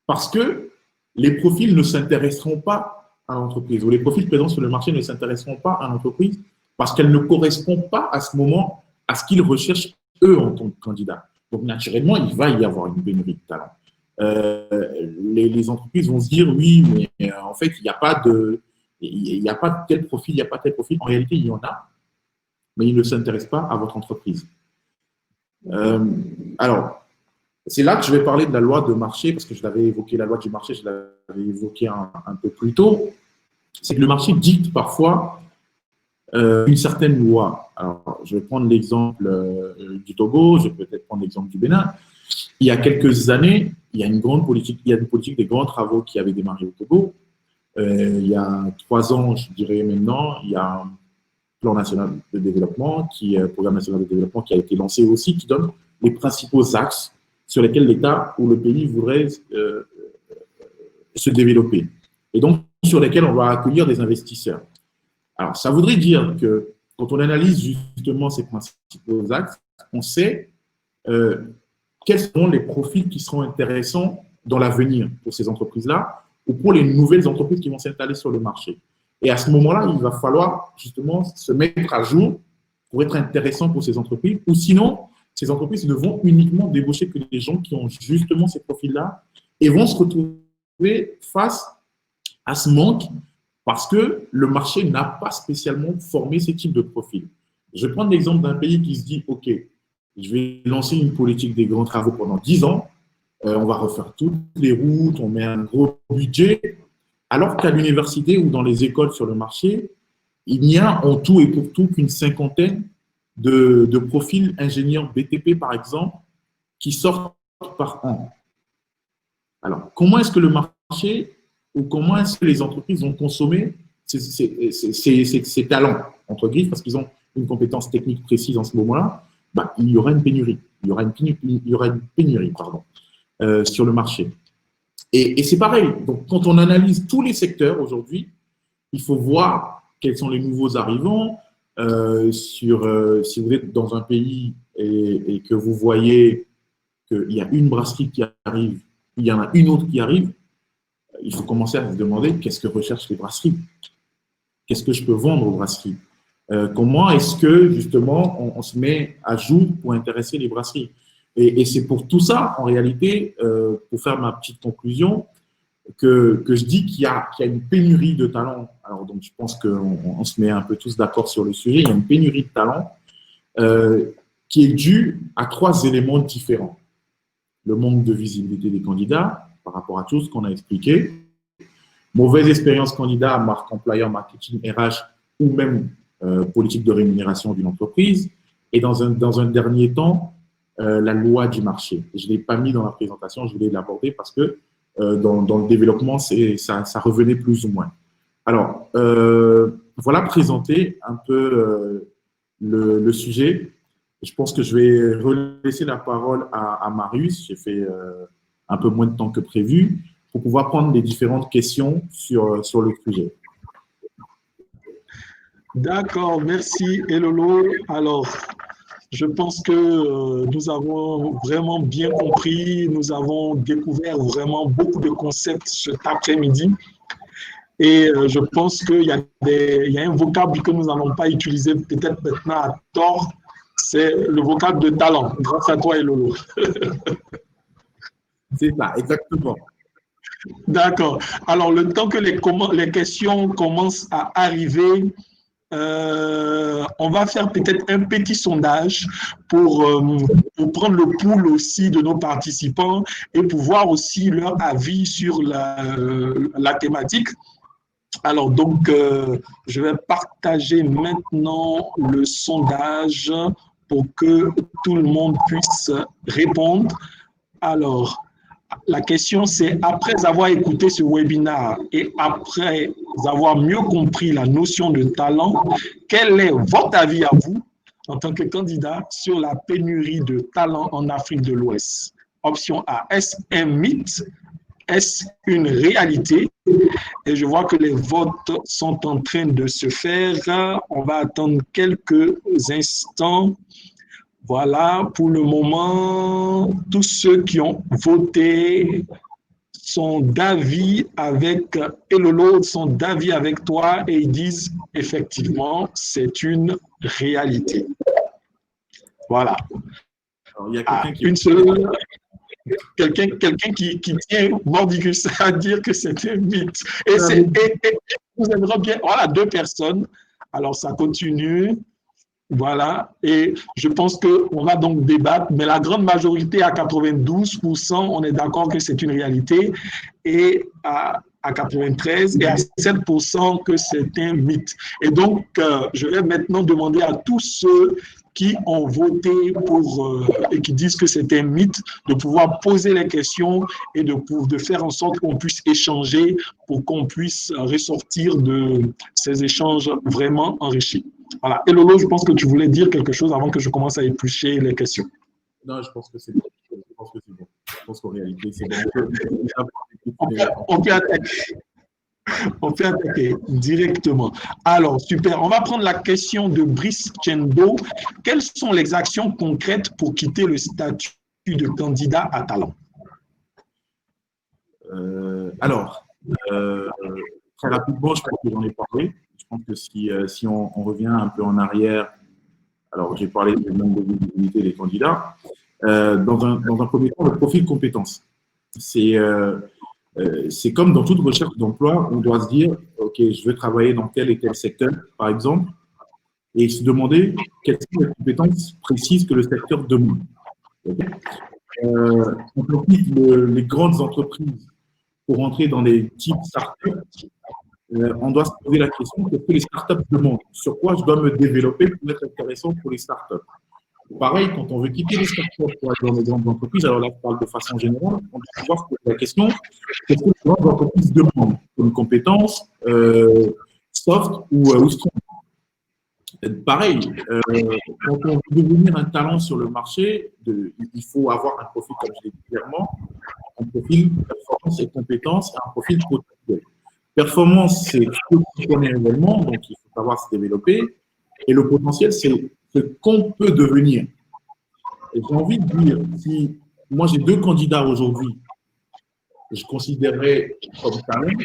parce que les profils ne s'intéresseront pas à l'entreprise ou les profils présents sur le marché ne s'intéresseront pas à l'entreprise parce qu'elles ne correspondent pas à ce moment à ce qu'ils recherchent eux en tant que candidats. Donc, naturellement, il va y avoir une pénurie de talents. Les entreprises vont se dire oui, mais en fait, il n'y a pas de tel profil, il n'y a pas tel profil. En réalité, il y en a, mais ils ne s'intéressent pas à votre entreprise. Alors, c'est là que je vais parler de la loi de marché, parce que je l'avais évoqué, la loi du marché, je l'avais évoqué un peu plus tôt. C'est que le marché dicte parfois une certaine loi. Alors, je vais prendre l'exemple du Togo, je vais peut-être prendre l'exemple du Bénin. Il y a quelques années, il y a une politique des grands travaux qui avait démarré au Togo. Il y a 3 ans, je dirais maintenant, il y a un plan national de développement, programme national de développement qui a été lancé aussi, qui donne les principaux axes sur lesquels l'État ou le pays voudrait se développer. Et donc, sur lesquels on va accueillir des investisseurs. Alors, ça voudrait dire que quand on analyse justement ces principaux axes, on sait quels seront les profils qui seront intéressants dans l'avenir pour ces entreprises-là ou pour les nouvelles entreprises qui vont s'installer sur le marché. Et à ce moment-là, il va falloir justement se mettre à jour pour être intéressant pour ces entreprises. Ou sinon, ces entreprises ne vont uniquement débaucher que des gens qui ont justement ces profils-là et vont se retrouver face à ce manque parce que le marché n'a pas spécialement formé ces types de profils. Je vais prendre l'exemple d'un pays qui se dit, OK, je vais lancer une politique des grands travaux pendant 10 ans, on va refaire toutes les routes, on met un gros budget, alors qu'à l'université ou dans les écoles sur le marché, il n'y a en tout et pour tout qu'une cinquantaine de profils ingénieurs BTP, par exemple, qui sortent par an. Alors, comment est-ce que le marché ou comment est-ce que les entreprises ont consommé ces talents, entre guillemets, parce qu'ils ont une compétence technique précise en ce moment-là, il y aura une pénurie. Il y aura une pénurie sur le marché. Et c'est pareil. Donc, quand on analyse tous les secteurs aujourd'hui, il faut voir quels sont les nouveaux arrivants. Si vous êtes dans un pays et que vous voyez qu'il y a une brasserie qui arrive, il y en a une autre qui arrive, il faut commencer à se demander qu'est-ce que recherchent les brasseries? Qu'est-ce que je peux vendre aux brasseries? Comment est-ce que, justement, on se met à jour pour intéresser les brasseries? Et c'est pour tout ça, en réalité, pour faire ma petite conclusion, que je dis qu'il y a une pénurie de talents. Alors, donc, je pense qu'on se met un peu tous d'accord sur le sujet. Il y a une pénurie de talents qui est due à 3 éléments différents. Le manque de visibilité des candidats par rapport à tout ce qu'on a expliqué, mauvaise expérience candidat, marque employeur, marketing, RH ou même politique de rémunération d'une entreprise. Et dans un dernier temps, la loi du marché. Je ne l'ai pas mis dans la présentation, je voulais l'aborder parce que dans le développement, ça revenait plus ou moins. Alors, voilà présenter un peu le sujet. Je pense que je vais relaisser la parole à Marius. J'ai fait un peu moins de temps que prévu pour pouvoir prendre les différentes questions sur le sujet. D'accord, merci Elolo. Alors, je pense que nous avons vraiment bien compris, nous avons découvert vraiment beaucoup de concepts cet après-midi. Et je pense qu'il y a un vocable que nous n'allons pas utiliser peut-être maintenant à tort, c'est le vocable de talent, grâce à toi Elolo. C'est ça, exactement. D'accord. Alors, le temps que les questions commencent à arriver, on va faire peut-être un petit sondage pour prendre le pouls aussi de nos participants et pour voir aussi leur avis sur la thématique. Alors, donc, je vais partager maintenant le sondage pour que tout le monde puisse répondre. Alors, la question, c'est après avoir écouté ce webinaire et après avoir mieux compris la notion de talent, quel est votre avis à vous en tant que candidat sur la pénurie de talent en Afrique de l'Ouest? Option A, est-ce un mythe? Est-ce une réalité? Et je vois que les votes sont en train de se faire. On va attendre quelques instants. Voilà, pour le moment, tous ceux qui ont voté sont d'avis avec Elolo, sont d'avis avec toi et ils disent effectivement, c'est une réalité. Voilà. Alors, il y a quelqu'un qui tient mordicus à dire que c'est un mythe. Et vous aimeriez bien, voilà, 2 personnes. Alors, ça continue. Voilà, et je pense qu'on va donc débattre, mais la grande majorité, à 92%, on est d'accord que c'est une réalité, et à 93% et à 7% que c'est un mythe. Et donc, je vais maintenant demander à tous ceux qui ont voté et qui disent que c'est un mythe, de pouvoir poser les questions et de faire en sorte qu'on puisse échanger pour qu'on puisse ressortir de ces échanges vraiment enrichis. Voilà. Et Lolo, je pense que tu voulais dire quelque chose avant que je commence à éplucher les questions. Non, je pense que c'est bon. Je pense qu'en réalité, c'est bon. On peut attaquer. On peut attaquer directement. Alors, super. On va prendre la question de Brice Chendo. Quelles sont les actions concrètes pour quitter le statut de candidat à talent? Très rapidement, je pense que j'en ai parlé. Je pense que si on revient un peu en arrière, alors j'ai parlé du nombre de visibilité des candidats. Dans un premier temps, le profil compétence. C'est C'est comme dans toute recherche d'emploi, on doit se dire, OK, je veux travailler dans tel et tel secteur, par exemple, et se demander quelles sont les compétences précises que le secteur demande. Okay. Quand on quitte les grandes entreprises pour entrer dans les types startups, on doit se poser la question, qu'est-ce que les startups demandent? Sur quoi je dois me développer pour être intéressant pour les startups? Pareil, quand on veut quitter les startups pour aller dans les grandes entreprises, alors là, je parle de façon générale, on doit pouvoir se poser la question, qu'est-ce que les grandes entreprises demandent comme compétences soft ou strong? Pareil, quand on veut devenir un talent sur le marché, il faut avoir un profil, comme je l'ai dit clairement, un profil performance et compétences et un profil potentiel. Performance, c'est ce qu'on connaît réellement, donc il faut savoir se développer. Et le potentiel, c'est ce qu'on peut devenir. Et j'ai envie de dire, si moi j'ai 2 candidats aujourd'hui, je considérerais comme talent,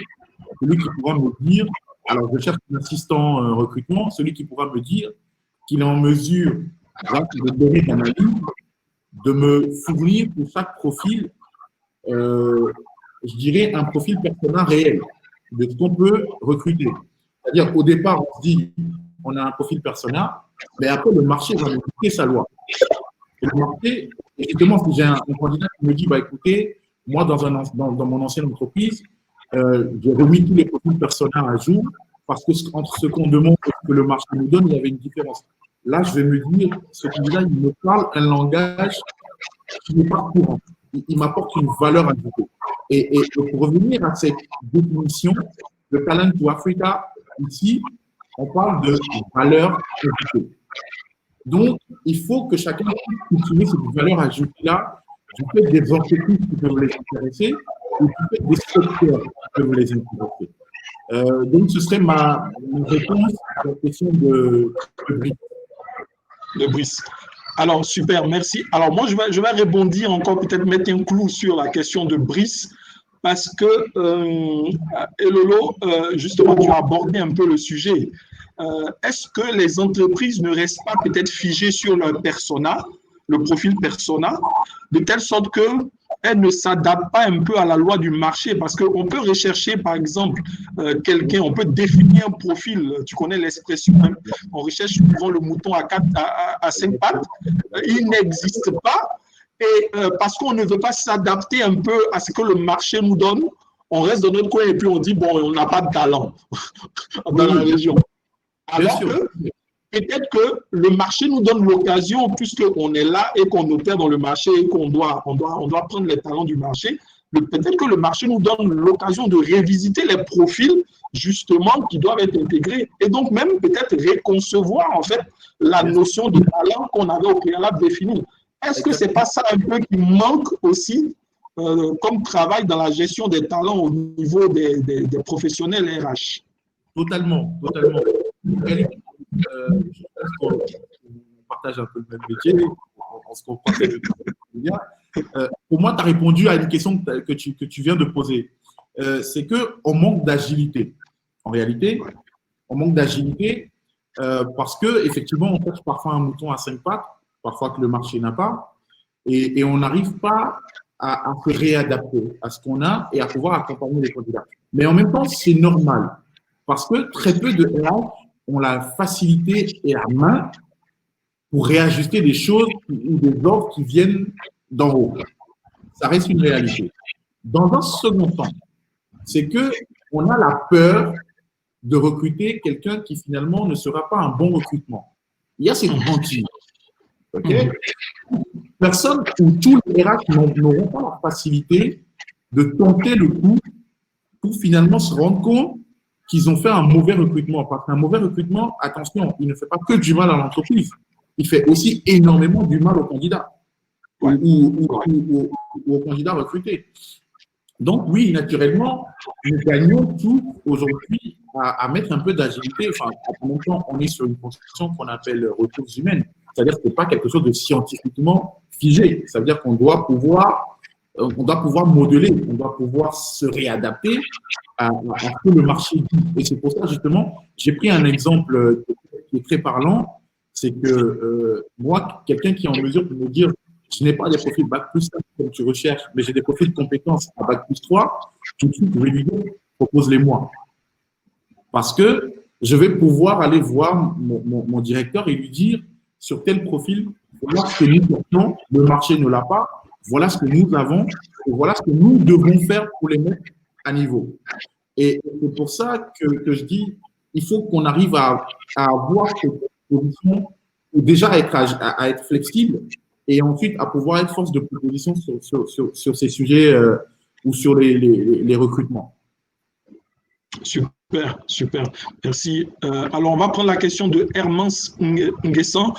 celui qui pourra me dire, alors je cherche un assistant recrutement, celui qui pourra me dire qu'il est en mesure de donner d'analyse, de me fournir pour chaque profil, je dirais un profil persona réel de ce qu'on peut recruter. C'est-à-dire qu'au départ, on se dit, on a un profil persona, mais après le marché va nous dicter sa loi. Et le marché, justement, si j'ai un candidat qui me dit, bah écoutez, moi dans mon ancienne entreprise, j'ai remis tous les profils persona à jour parce que entre ce qu'on demande et ce que le marché nous donne, il y avait une différence. Là, je vais me dire, ce candidat, il me parle un langage qui n'est pas courant. Il m'apporte une valeur ajoutée. Et pour revenir à cette définition de Talent to Africa, ici, on parle de valeur ajoutée. Donc, il faut que chacun puisse utiliser cette valeur ajoutée-là du fait des entreprises qui peuvent les intéresser ou du fait des secteurs qui peuvent les intéresser. Donc, ce serait ma réponse à la question de Brice. De Brice. Alors, super, merci. Alors, moi, je vais rebondir encore, peut-être mettre un clou sur la question de Brice, parce que, Elolo, justement, tu as abordé un peu le sujet. Est-ce que les entreprises ne restent pas peut-être figées sur leur persona, le profil persona, de telle sorte qu'elles ne s'adaptent pas un peu à la loi du marché? Parce qu'on peut rechercher, par exemple, quelqu'un, on peut définir un profil, tu connais l'expression, hein, on recherche souvent le mouton à 5 pattes, il n'existe pas, et parce qu'on ne veut pas s'adapter un peu à ce que le marché nous donne, on reste dans notre coin et puis on dit, bon, on n'a pas de talent dans la région. Alors que peut-être que le marché nous donne l'occasion, puisqu'on est là et qu'on opère dans le marché et qu'on doit prendre les talents du marché, peut-être que le marché nous donne l'occasion de révisiter les profils justement qui doivent être intégrés et donc même peut-être réconcevoir en fait la notion de talent qu'on avait au préalable définie. Est-ce que ce n'est pas ça un peu qui manque aussi comme travail dans la gestion des talents au niveau des professionnels RH? Totalement, totalement. Je pense qu'on partage un peu le même métier, on se comprend. Pour moi, tu as répondu à une question que tu viens de poser. C'est qu'on manque d'agilité. En réalité, on manque d'agilité parce qu'effectivement, on cherche parfois un mouton à 5 pattes, parfois que le marché n'a pas, et on n'arrive pas à se réadapter à ce qu'on a et à pouvoir accompagner les candidats. Mais en même temps, c'est normal parce que très peu de RH ont la facilité et la main pour réajuster des choses ou des offres qui viennent d'en haut. Ça reste une réalité. Dans un second temps, c'est qu'on a la peur de recruter quelqu'un qui finalement ne sera pas un bon recrutement. Il y a cette hantise. Okay? Personne ou tous les RH n'auront pas la facilité de tenter le coup pour finalement se rendre compte qu'ils ont fait un mauvais recrutement. Parce qu'un mauvais recrutement, attention, il ne fait pas que du mal à l'entreprise. Il fait aussi énormément du mal aux candidats ou aux candidats recrutés. Donc, oui, naturellement, nous gagnons tous aujourd'hui à mettre un peu d'agilité. Enfin, en même temps, on est sur une construction qu'on appelle ressources humaines. C'est-à-dire que ce n'est pas quelque chose de scientifiquement figé. Ça veut dire qu'on doit pouvoir modeler, on doit pouvoir se réadapter à ce que le marché dit. Et c'est pour ça, justement, j'ai pris un exemple qui est très parlant. C'est que moi, quelqu'un qui est en mesure de me dire je n'ai pas des profils Bac plus 5 comme tu recherches, mais j'ai des profils de compétences à Bac plus 3, tout de suite, je vais lui dire, propose-les-moi. Parce que je vais pouvoir aller voir mon directeur et lui dire, sur tel profil, voilà ce que nous portons, le marché ne l'a pas, voilà ce que nous avons, et voilà ce que nous devons faire pour les mettre à niveau. Et c'est pour ça que je dis, il faut qu'on arrive à avoir cette position, ou déjà à être flexible, et ensuite à pouvoir être force de proposition sur ces sujets ou sur les recrutements. Super, super. Merci. Alors, on va prendre la question de Hermance Nguessan.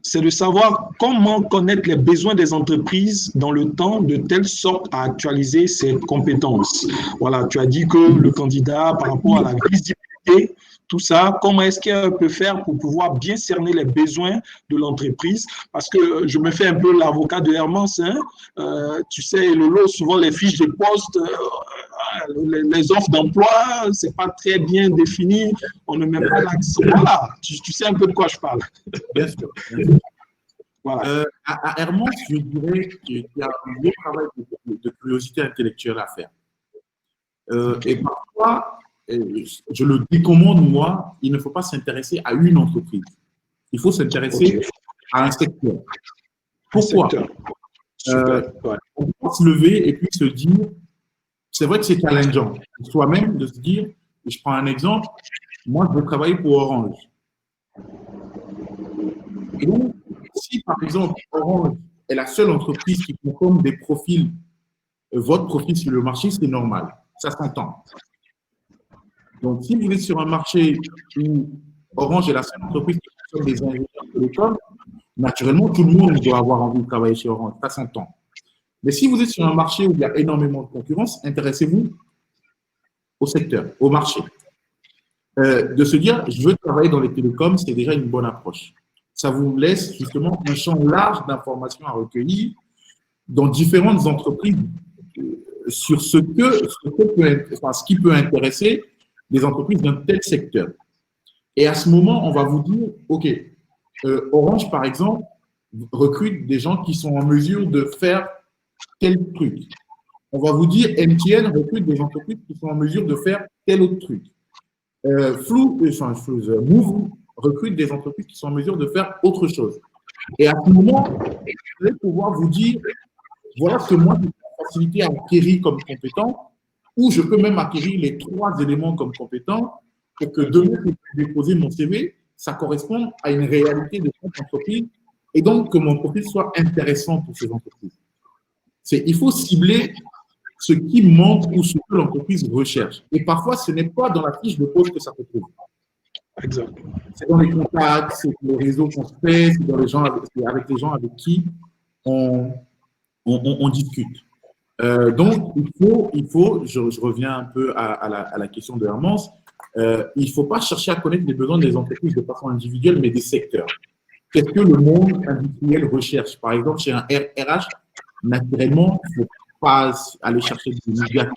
C'est de savoir comment connaître les besoins des entreprises dans le temps de telle sorte à actualiser ses compétences. Voilà, tu as dit que le candidat, par rapport à la visibilité, tout ça, comment est-ce qu'elle peut faire pour pouvoir bien cerner les besoins de l'entreprise? Parce que je me fais un peu l'avocat de Hermance. Tu sais, Lolo, souvent les fiches de poste, les offres d'emploi, ce n'est pas très bien défini. On ne met pas l'accent. Voilà, tu sais un peu de quoi je parle. Bien sûr. Voilà. À Hermance, je dirais qu'il y a un gros travail de curiosité intellectuelle à faire. Et parfois, je le décommande, moi, il ne faut pas s'intéresser à une entreprise. Il faut s'intéresser à un secteur. Pourquoi? On peut se lever et puis se dire, c'est vrai que c'est challengeant. Soi-même, de se dire, je prends un exemple, moi, je veux travailler pour Orange. Et donc, si par exemple, Orange est la seule entreprise qui consomme des profils, votre profil sur le marché, c'est normal. Ça s'entend. Donc, si vous êtes sur un marché où Orange est la seule entreprise qui consomme des ingénieurs télécoms, naturellement, tout le monde doit avoir envie de travailler chez Orange. Ça s'entend. Mais si vous êtes sur un marché où il y a énormément de concurrence, intéressez-vous au secteur, au marché. De se dire, je veux travailler dans les télécoms, c'est déjà une bonne approche. Ça vous laisse justement un champ large d'informations à recueillir dans différentes entreprises sur ce qui peut intéresser les entreprises d'un tel secteur. Et à ce moment, on va vous dire, OK, Orange, par exemple, recrute des gens qui sont en mesure de faire tel truc. On va vous dire, MTN recrute des entreprises qui sont en mesure de faire tel autre truc. Move recrute des entreprises qui sont en mesure de faire autre chose. Et à ce moment, vous allez pouvoir vous dire, voilà ce que moi, j'ai la facilité à acquérir comme compétent, ou je peux même acquérir les 3 éléments comme compétent pour que demain, quand je déposer mon CV, ça corresponde à une réalité de cette entreprise et donc que mon profil soit intéressant pour ces entreprises. Il faut cibler ce qui manque ou ce que l'entreprise recherche. Et parfois, ce n'est pas dans la fiche de poste que ça se trouve. Exactement. C'est dans les contacts, c'est dans les réseaux qu'on se fait, c'est dans les gens avec les gens avec qui on discute. Donc, il faut je reviens un peu à la question de Hermance, il ne faut pas chercher à connaître les besoins des entreprises de façon individuelle, mais des secteurs. Qu'est-ce que le monde industriel recherche? Par exemple, chez un RH, naturellement, il ne faut pas aller chercher des médias.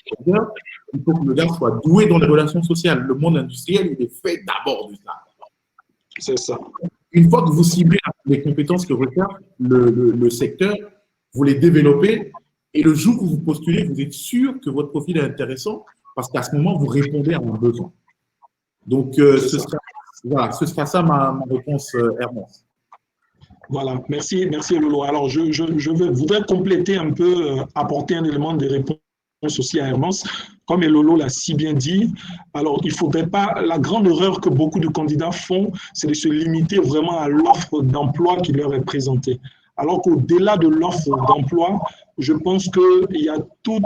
Il faut que le gars soit doué dans les relations sociales. Le monde industriel, il est fait d'abord de ça. C'est ça. Une fois que vous ciblez les compétences que recherche le secteur, vous les développez et le jour où vous postulez, vous êtes sûr que votre profil est intéressant parce qu'à ce moment, vous répondez à un besoin. Donc, ce sera ça ma réponse, Hermance. Voilà, merci Lolo. Alors, je voudrais compléter un peu, apporter un élément de réponse aussi à Hermance. Comme Lolo l'a si bien dit, alors il ne faudrait pas, la grande erreur que beaucoup de candidats font, c'est de se limiter vraiment à l'offre d'emploi qui leur est présentée. Alors qu'au-delà de l'offre d'emploi, je pense qu'il y a tout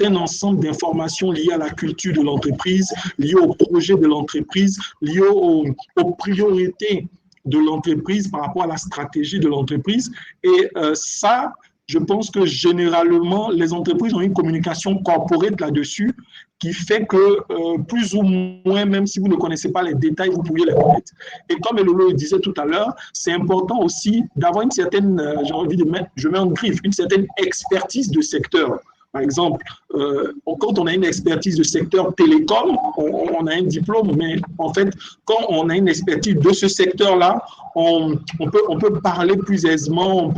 un ensemble d'informations liées à la culture de l'entreprise, liées au projet de l'entreprise, liées aux priorités de l'entreprise par rapport à la stratégie de l'entreprise. Et ça, je pense que généralement, les entreprises ont une communication corporate là-dessus qui fait que plus ou moins, même si vous ne connaissez pas les détails, vous pourriez les connaître. Et comme Lolo le disait tout à l'heure, c'est important aussi d'avoir une certaine, j'ai envie de mettre, je mets en griffe, une certaine expertise de secteur. Par exemple, quand on a une expertise du secteur télécom, on a un diplôme, mais en fait, quand on a une expertise de ce secteur-là, on peut parler plus aisément, on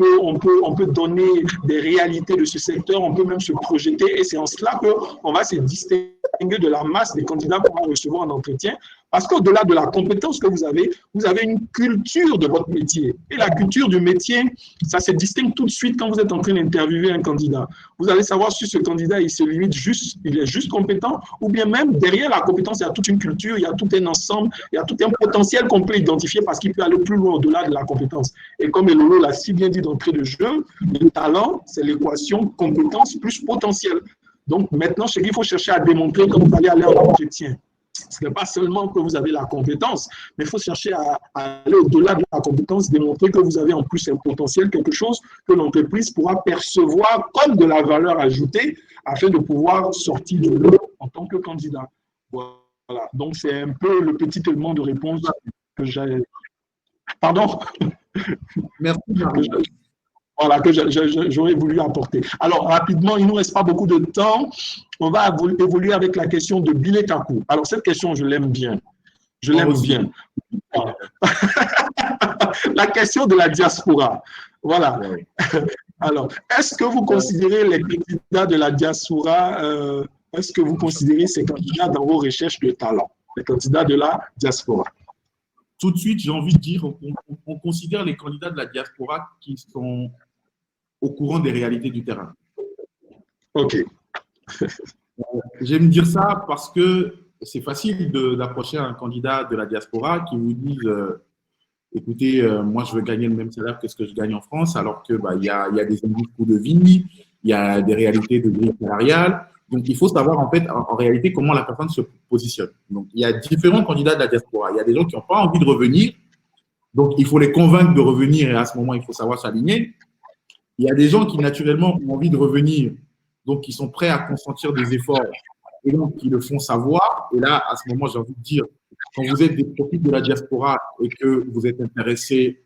peut donner des réalités de ce secteur, on peut même se projeter, et c'est en cela qu'on va se distinguer de la masse des candidats qu'on va recevoir en entretien, parce qu'au-delà de la compétence que vous avez une culture de votre métier. Et la culture du métier, ça se distingue tout de suite quand vous êtes en train d'interviewer un candidat. Vous allez savoir si ce candidat, il se limite juste, il est juste compétent, ou bien même derrière la compétence, il y a toute une culture, il y a tout un ensemble, il y a tout un potentiel qu'on peut identifier parce qu'il peut aller plus loin au-delà de la compétence. Et comme Elolo l'a si bien dit d'entrée de jeu, le talent, c'est l'équation compétence plus potentiel. Donc maintenant, ce qu'il faut chercher à démontrer quand vous allez aller en entretien, ce n'est pas seulement que vous avez la compétence, mais il faut chercher à aller au-delà de la compétence, démontrer que vous avez en plus un potentiel, quelque chose que l'entreprise pourra percevoir comme de la valeur ajoutée afin de pouvoir sortir du lot en tant que candidat. Voilà. Donc, c'est un peu le petit élément de réponse que j'ai. Pardon? Merci, Marie. Voilà, que j'aurais voulu apporter. Alors, rapidement, il ne nous reste pas beaucoup de temps. On va évoluer avec la question de Billy Kakou. Alors, cette question, je l'aime bien. Je l'aime bien. La question de la diaspora. Voilà. Alors, est-ce que vous considérez les candidats de la diaspora, est-ce que vous considérez ces candidats dans vos recherches de talent, les candidats de la diaspora? Tout de suite, j'ai envie de dire, on considère les candidats de la diaspora qui sont au courant des réalités du terrain. OK. J'aime dire ça parce que c'est facile d'approcher un candidat de la diaspora qui vous dise écoutez, moi, je veux gagner le même salaire que ce que je gagne en France, alors que y a des indices coûts de vie, il y a des réalités de grille salariale. Donc, il faut savoir, en fait, en réalité, comment la personne se positionne. Donc, il y a différents candidats de la diaspora. Il y a des gens qui n'ont pas envie de revenir. Donc, il faut les convaincre de revenir et à ce moment, il faut savoir s'aligner. Il y a des gens qui, naturellement, ont envie de revenir, donc qui sont prêts à consentir des efforts et donc qui le font savoir. Et là, à ce moment, j'ai envie de dire, quand vous êtes des profils de la diaspora et que vous êtes intéressé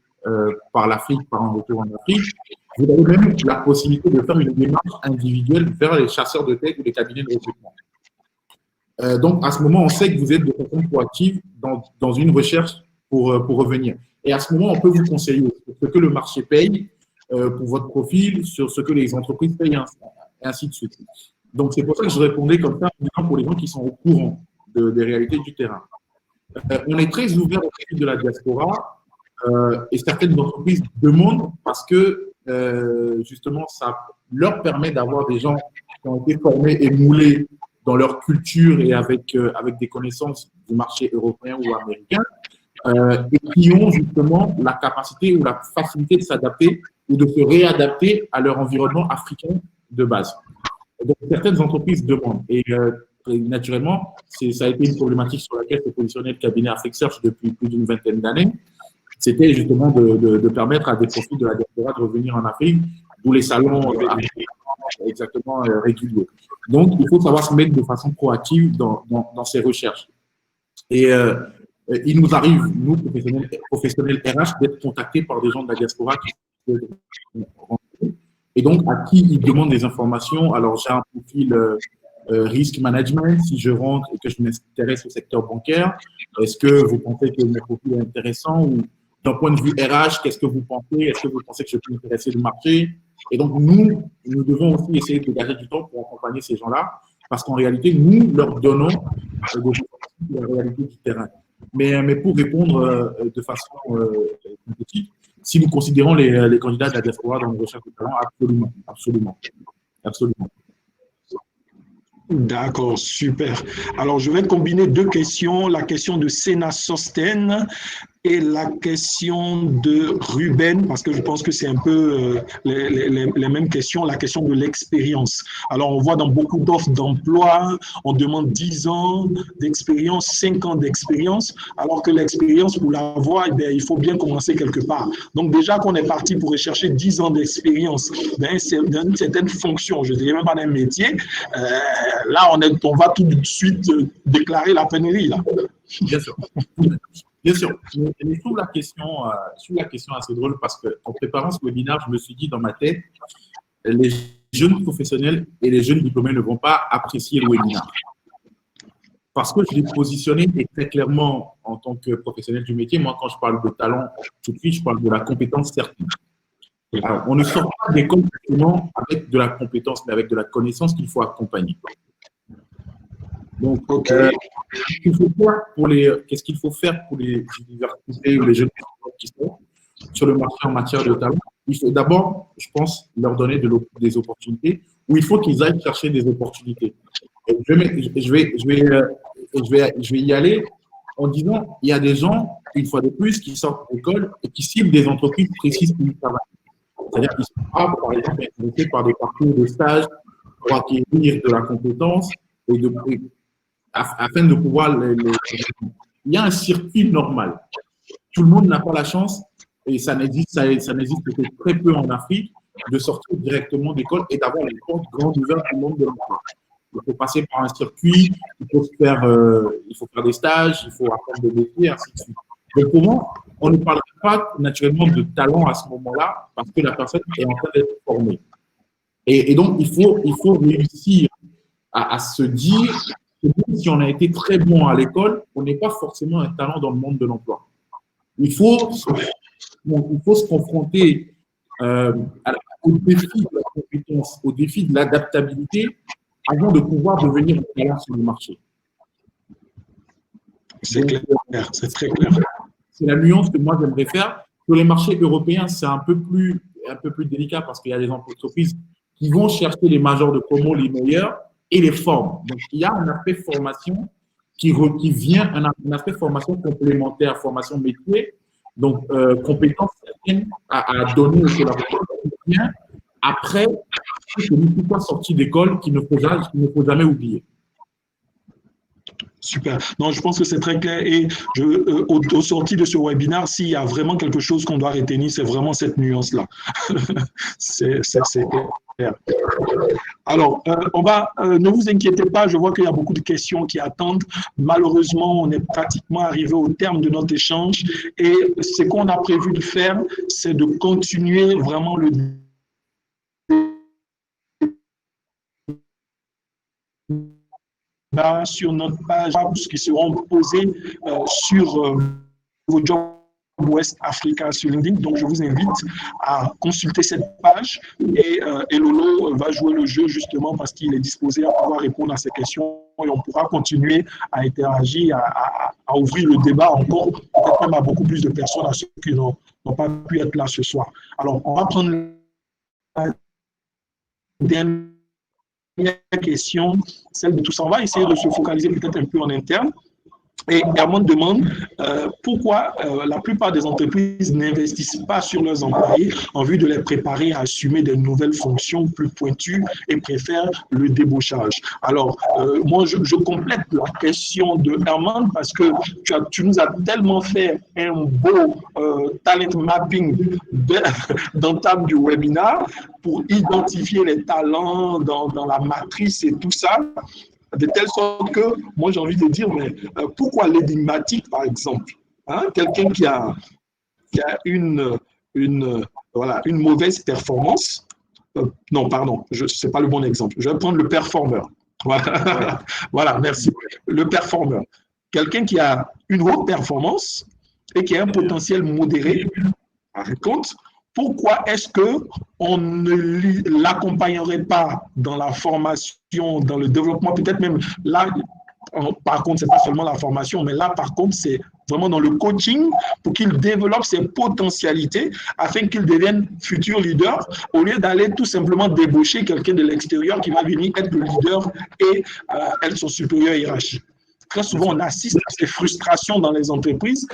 par l'Afrique, par un retour en Afrique, vous avez même la possibilité de faire une démarche individuelle vers les chasseurs de tête ou les cabinets de recrutement. Donc, à ce moment, on sait que vous êtes de façon proactive dans une recherche pour revenir. Et à ce moment, on peut vous conseiller sur ce que le marché paye pour votre profil, sur ce que les entreprises payent, et ainsi de suite. Donc, c'est pour ça que je répondais comme ça pour les gens qui sont au courant des réalités du terrain. On est très ouvert au profil de la diaspora et certaines entreprises demandent parce que, justement, ça leur permet d'avoir des gens qui ont été formés et moulés dans leur culture et avec des connaissances du marché européen ou américain et qui ont justement la capacité ou la facilité de s'adapter ou de se réadapter à leur environnement africain de base. Donc, certaines entreprises demandent. Et naturellement, ça a été une problématique sur laquelle s'est positionné le cabinet Afrique Search depuis plus d'une vingtaine d'années. C'était justement de permettre à des profils de la diaspora de revenir en Afrique, d'où les salons africains exactement réguliers. Donc, il faut savoir se mettre de façon proactive dans ces recherches. Et il nous arrive, nous, professionnels RH, d'être contactés par des gens de la diaspora et donc à qui ils demandent des informations. Alors, j'ai un profil risk management, si je rentre et que je m'intéresse au secteur bancaire, est-ce que vous pensez que mon profil est intéressant ou d'un point de vue RH, qu'est-ce que vous pensez? Est-ce que vous pensez que je peux m'intéresser le marché? Et donc, nous devons aussi essayer de dégager du temps pour accompagner ces gens-là parce qu'en réalité, nous leur donnons la réalité du terrain. Mais pour répondre de façon synthétique, si nous considérons les candidats de la diaspora dans nos recherches de talent, absolument, absolument, absolument. D'accord, super. Alors, je vais combiner deux questions, la question de Sena Sosten et la question de Ruben, parce que je pense que c'est un peu les mêmes questions, la question de l'expérience. Alors, on voit dans beaucoup d'offres d'emploi, on demande 10 ans d'expérience, 5 ans d'expérience, alors que l'expérience, pour l'avoir, eh bien, il faut bien commencer quelque part. Donc, déjà qu'on est parti pour rechercher 10 ans d'expérience dans une certaine fonction, je ne dirais même pas d'un métier, là, on va tout de suite déclarer la pénurie. Là. Bien sûr. Bien sûr. Mais je trouve la question assez drôle parce qu'en préparant ce webinaire, je me suis dit dans ma tête, les jeunes professionnels et les jeunes diplômés ne vont pas apprécier le webinaire. Parce que je l'ai positionné et très clairement en tant que professionnel du métier. Moi, quand je parle de talent, tout de suite, je parle de la compétence certaine. Alors, on ne sort pas d'école forcément avec de la compétence, mais avec de la connaissance qu'il faut accompagner. Donc, qu'est-ce qu'il faut faire pour les universités ou les jeunes qui sont sur le marché en matière de talent? Il faut d'abord, je pense, leur donner des opportunités, ou il faut qu'ils aillent chercher des opportunités. Et je vais y aller en disant, il y a des gens, une fois de plus, qui sortent de l'école et qui ciblent des entreprises précises pour y travailler. C'est-à-dire qu'ils sont pas, par exemple, intéressés par des parcours de stage pour acquérir de la compétence afin de pouvoir Il y a un circuit normal. Tout le monde n'a pas la chance, et ça n'existe que très peu en Afrique, de sortir directement d'école et d'avoir les portes grandes ouvertes du monde de l'emploi. Il faut passer par un circuit, il faut faire des stages, il faut apprendre des métiers, ainsi de suite. Donc, comment on ne parlerait pas naturellement de talent à ce moment-là parce que la personne est en train d'être formée. Et donc, il faut réussir à se dire que même si on a été très bon à l'école, on n'est pas forcément un talent dans le monde de l'emploi. Il faut se confronter au défi de la compétence, au défi de l'adaptabilité avant de pouvoir devenir un talent sur le marché. C'est clair, c'est très clair. C'est la nuance que moi j'aimerais faire. Sur les marchés européens, c'est un peu plus délicat parce qu'il y a des entreprises qui vont chercher les majors de promo, les meilleurs, et les forment. Donc, il y a un aspect formation qui vient, un aspect formation complémentaire, formation métier, donc compétences certaines à donner aux collaborateurs qui vient après que nous soient sortis d'école qu'il ne faut jamais oublier. Super. Non, je pense que c'est très clair. Et au sorti de ce webinaire, s'il y a vraiment quelque chose qu'on doit retenir, c'est vraiment cette nuance-là. c'est clair. Alors, ne vous inquiétez pas, je vois qu'il y a beaucoup de questions qui attendent. Malheureusement, on est pratiquement arrivé au terme de notre échange. Et ce qu'on a prévu de faire, c'est de continuer vraiment le sur notre page qui seront posés sur vos jobs West Africa sur LinkedIn. Donc, je vous invite à consulter cette page et Lolo va jouer le jeu justement parce qu'il est disposé à pouvoir répondre à ces questions et on pourra continuer à interagir, à ouvrir le débat encore, peut-être même à beaucoup plus de personnes, à ceux qui n'ont pas pu être là ce soir. Alors, on va prendre la dernière question, celle de tous. On va essayer de se focaliser peut-être un peu en interne. Et Herman demande pourquoi la plupart des entreprises n'investissent pas sur leurs employés en vue de les préparer à assumer de nouvelles fonctions plus pointues et préfèrent le débauchage. Alors, moi, je complète la question de Herman parce que tu nous as tellement fait un beau talent mapping d'entame du webinaire pour identifier les talents dans la matrice et tout ça. De telle sorte que, moi j'ai envie de dire, mais pourquoi l'énigmatique, par exemple, hein, quelqu'un qui a une mauvaise performance, non, pardon, ce n'est pas le bon exemple, je vais prendre le performeur. Voilà, voilà, merci. Le performeur. Quelqu'un qui a une haute performance et qui a un potentiel modéré, par contre, pourquoi est-ce qu'on ne l'accompagnerait pas dans la formation, dans le développement, peut-être même là, par contre, ce n'est pas seulement la formation, mais là, par contre, c'est vraiment dans le coaching pour qu'il développe ses potentialités afin qu'il devienne futur leader au lieu d'aller tout simplement débaucher quelqu'un de l'extérieur qui va venir être le leader et être son supérieur hiérarchique. Très souvent, on assiste à ces frustrations dans les entreprises.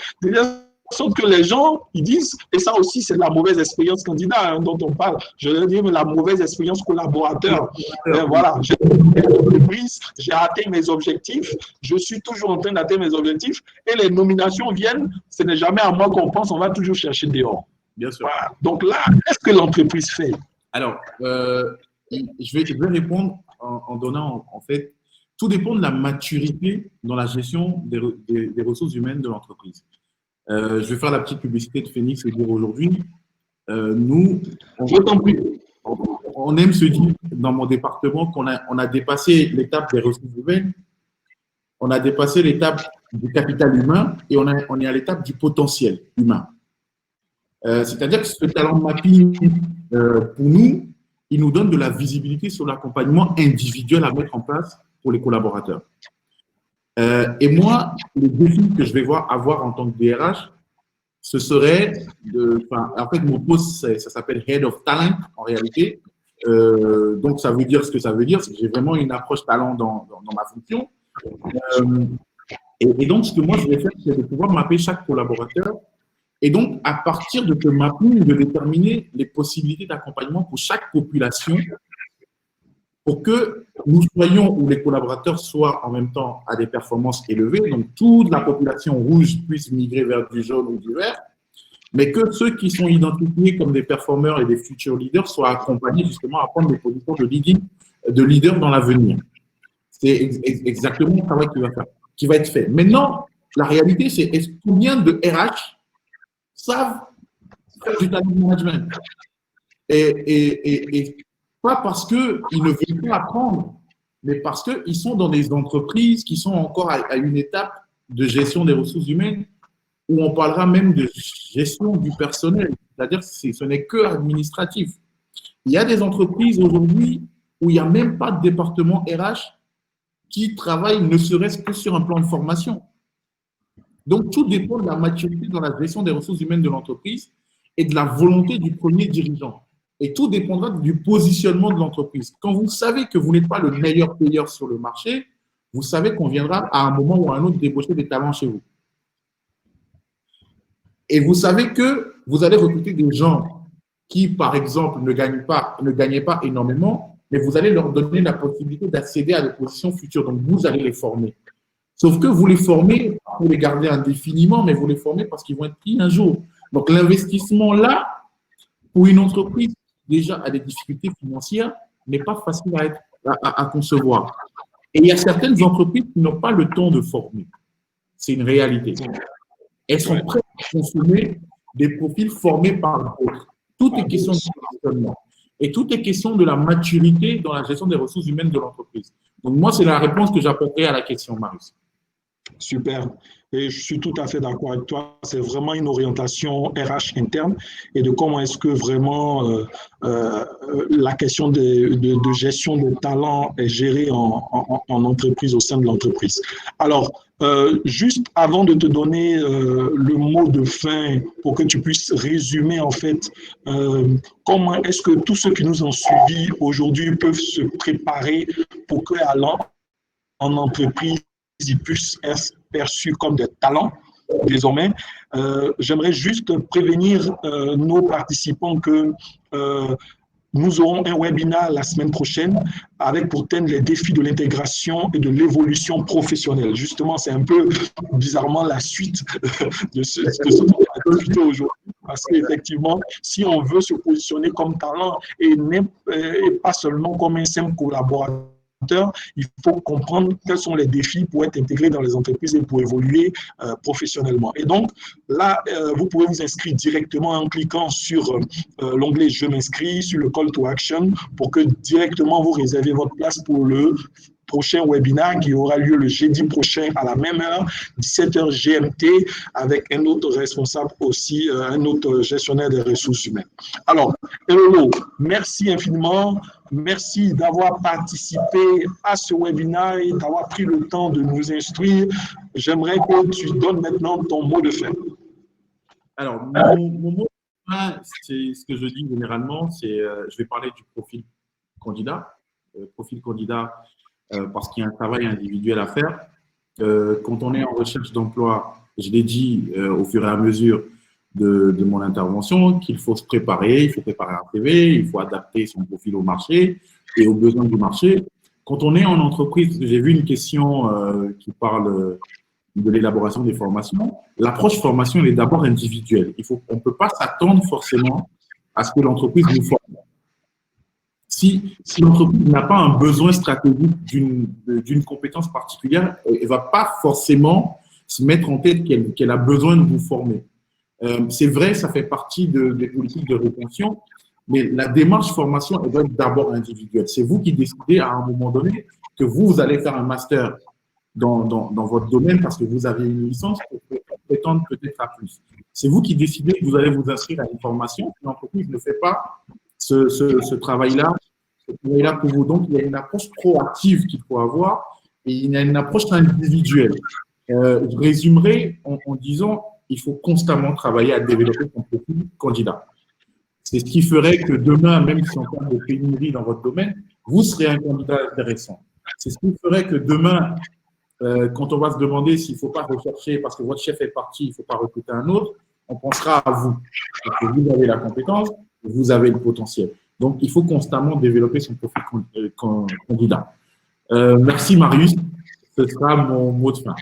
Sorte que les gens, ils disent, et ça aussi, c'est la mauvaise expérience candidat hein, dont on parle, je veux dire, mais la mauvaise expérience collaborateur. Voilà, j'ai l'entreprise, j'ai atteint mes objectifs, je suis toujours en train d'atteindre mes objectifs, et les nominations viennent, ce n'est jamais à moi qu'on pense, on va toujours chercher dehors. Bien sûr. Voilà. Donc là, qu'est-ce que l'entreprise fait? Alors, je vais répondre en donnant, en fait, tout dépend de la maturité dans la gestion des ressources humaines de l'entreprise. Je vais faire la petite publicité de Phoenix et dire aujourd'hui, nous, on aime se dire, dans mon département qu'on a dépassé l'étape des ressources humaines, on a dépassé l'étape du capital humain et on est à l'étape du potentiel humain. C'est-à-dire que ce talent mapping, pour nous, il nous donne de la visibilité sur l'accompagnement individuel à mettre en place pour les collaborateurs. Et moi, le défi que je vais avoir en tant que DRH, ce serait, en fait, mon poste, ça s'appelle Head of Talent en réalité. Donc, ça veut dire ce que ça veut dire, c'est que j'ai vraiment une approche talent dans ma fonction. Et donc, ce que moi, je vais faire, c'est de pouvoir mapper chaque collaborateur. Et donc, à partir de ce mapping, de déterminer les possibilités d'accompagnement pour chaque population pour que nous soyons, ou les collaborateurs soient en même temps à des performances élevées, donc toute la population rouge puisse migrer vers du jaune ou du vert, mais que ceux qui sont identifiés comme des performeurs et des futurs leaders soient accompagnés justement à prendre des positions de leader dans l'avenir. C'est exactement le travail qui va être fait. Maintenant, la réalité, c'est combien de RH savent faire du talent management et pas parce qu'ils ne veulent pas apprendre, mais parce qu'ils sont dans des entreprises qui sont encore à une étape de gestion des ressources humaines où on parlera même de gestion du personnel, c'est-à-dire que ce n'est que administratif. Il y a des entreprises aujourd'hui où il n'y a même pas de département RH qui travaille ne serait-ce que sur un plan de formation. Donc, tout dépend de la maturité dans la gestion des ressources humaines de l'entreprise et de la volonté du premier dirigeant. Et tout dépendra du positionnement de l'entreprise. Quand vous savez que vous n'êtes pas le meilleur payeur sur le marché, vous savez qu'on viendra à un moment ou à un autre débaucher des talents chez vous. Et vous savez que vous allez recruter des gens qui, par exemple, ne gagnaient pas énormément, mais vous allez leur donner la possibilité d'accéder à des positions futures. Donc, vous allez les former. Sauf que vous les formez pour les garder indéfiniment, mais vous les formez parce qu'ils vont être pris un jour. Donc, l'investissement là, pour une entreprise qui déjà a des difficultés financières, n'est pas facile à concevoir. Et il y a certaines entreprises qui n'ont pas le temps de former. C'est une réalité. Elles sont prêtes à consommer des profils formés par d'autres. Tout est question de positionnement. Et tout est question de la maturité dans la gestion des ressources humaines de l'entreprise. Donc, moi, c'est la réponse que j'apporterai à la question, Marius. Super. Et je suis tout à fait d'accord avec toi. C'est vraiment une orientation RH interne et de comment est-ce que vraiment la question de gestion de talent est gérée en entreprise, au sein de l'entreprise. Alors, juste avant de te donner le mot de fin pour que tu puisses résumer en fait comment est-ce que tous ceux qui nous ont suivis aujourd'hui peuvent se préparer pour qu'allant en entreprise, ils puissent être perçus comme des talents désormais. J'aimerais juste prévenir nos participants que nous aurons un webinaire la semaine prochaine avec pour thème les défis de l'intégration et de l'évolution professionnelle. Justement, c'est un peu bizarrement la suite de ce dont on a discuté aujourd'hui. Parce qu'effectivement, si on veut se positionner comme talent et pas seulement comme un simple collaborateur, il faut comprendre quels sont les défis pour être intégré dans les entreprises et pour évoluer professionnellement. Et donc, là, vous pouvez vous inscrire directement en cliquant sur l'onglet « Je m'inscris » sur le Call to Action pour que directement vous réserviez votre place pour le prochain webinaire qui aura lieu le jeudi prochain à la même heure, 17h GMT, avec un autre responsable aussi, un autre gestionnaire des ressources humaines. Alors, Hello, merci infiniment. Merci d'avoir participé à ce webinaire et d'avoir pris le temps de nous instruire. J'aimerais que tu donnes maintenant ton mot de fin. Alors, mon mot de fin, c'est ce que je dis généralement, c'est je vais parler du profil candidat. Parce qu'il y a un travail individuel à faire. Quand on est en recherche d'emploi, je l'ai dit au fur et à mesure de mon intervention, qu'il faut se préparer, il faut préparer un CV, il faut adapter son profil au marché et aux besoins du marché. Quand on est en entreprise, j'ai vu une question qui parle de l'élaboration des formations. L'approche formation, elle est d'abord individuelle. On ne peut pas s'attendre forcément à ce que l'entreprise nous forme. Si l'entreprise n'a pas un besoin stratégique d'une compétence particulière, elle ne va pas forcément se mettre en tête qu'elle a besoin de vous former. C'est vrai, ça fait partie des politiques de rétention, Mais la démarche formation, elle doit être d'abord individuelle. C'est vous qui décidez à un moment donné que vous allez faire un master dans votre domaine parce que vous avez une licence pour prétendre peut-être à plus. C'est vous qui décidez que vous allez vous inscrire à une formation. L'entreprise ne fait pas ce travail-là pour vous. Donc, il y a une approche proactive qu'il faut avoir et il y a une approche individuelle. Je résumerai en disant il faut constamment travailler à développer son profil candidat. C'est ce qui ferait que demain, même si on parle de pénurie dans votre domaine, vous serez un candidat intéressant. C'est ce qui ferait que demain, quand on va se demander s'il ne faut pas rechercher parce que votre chef est parti, il ne faut pas recruter un autre, on pensera à vous. Parce que vous avez la compétence, vous avez le potentiel. Donc, il faut constamment développer son profil candidat. Merci Marius. Ce sera mon mot de fin.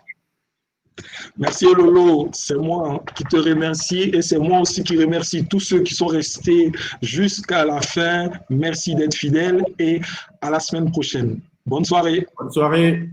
Merci Lolo, c'est moi qui te remercie et c'est moi aussi qui remercie tous ceux qui sont restés jusqu'à la fin. Merci d'être fidèles et à la semaine prochaine. Bonne soirée. Bonne soirée.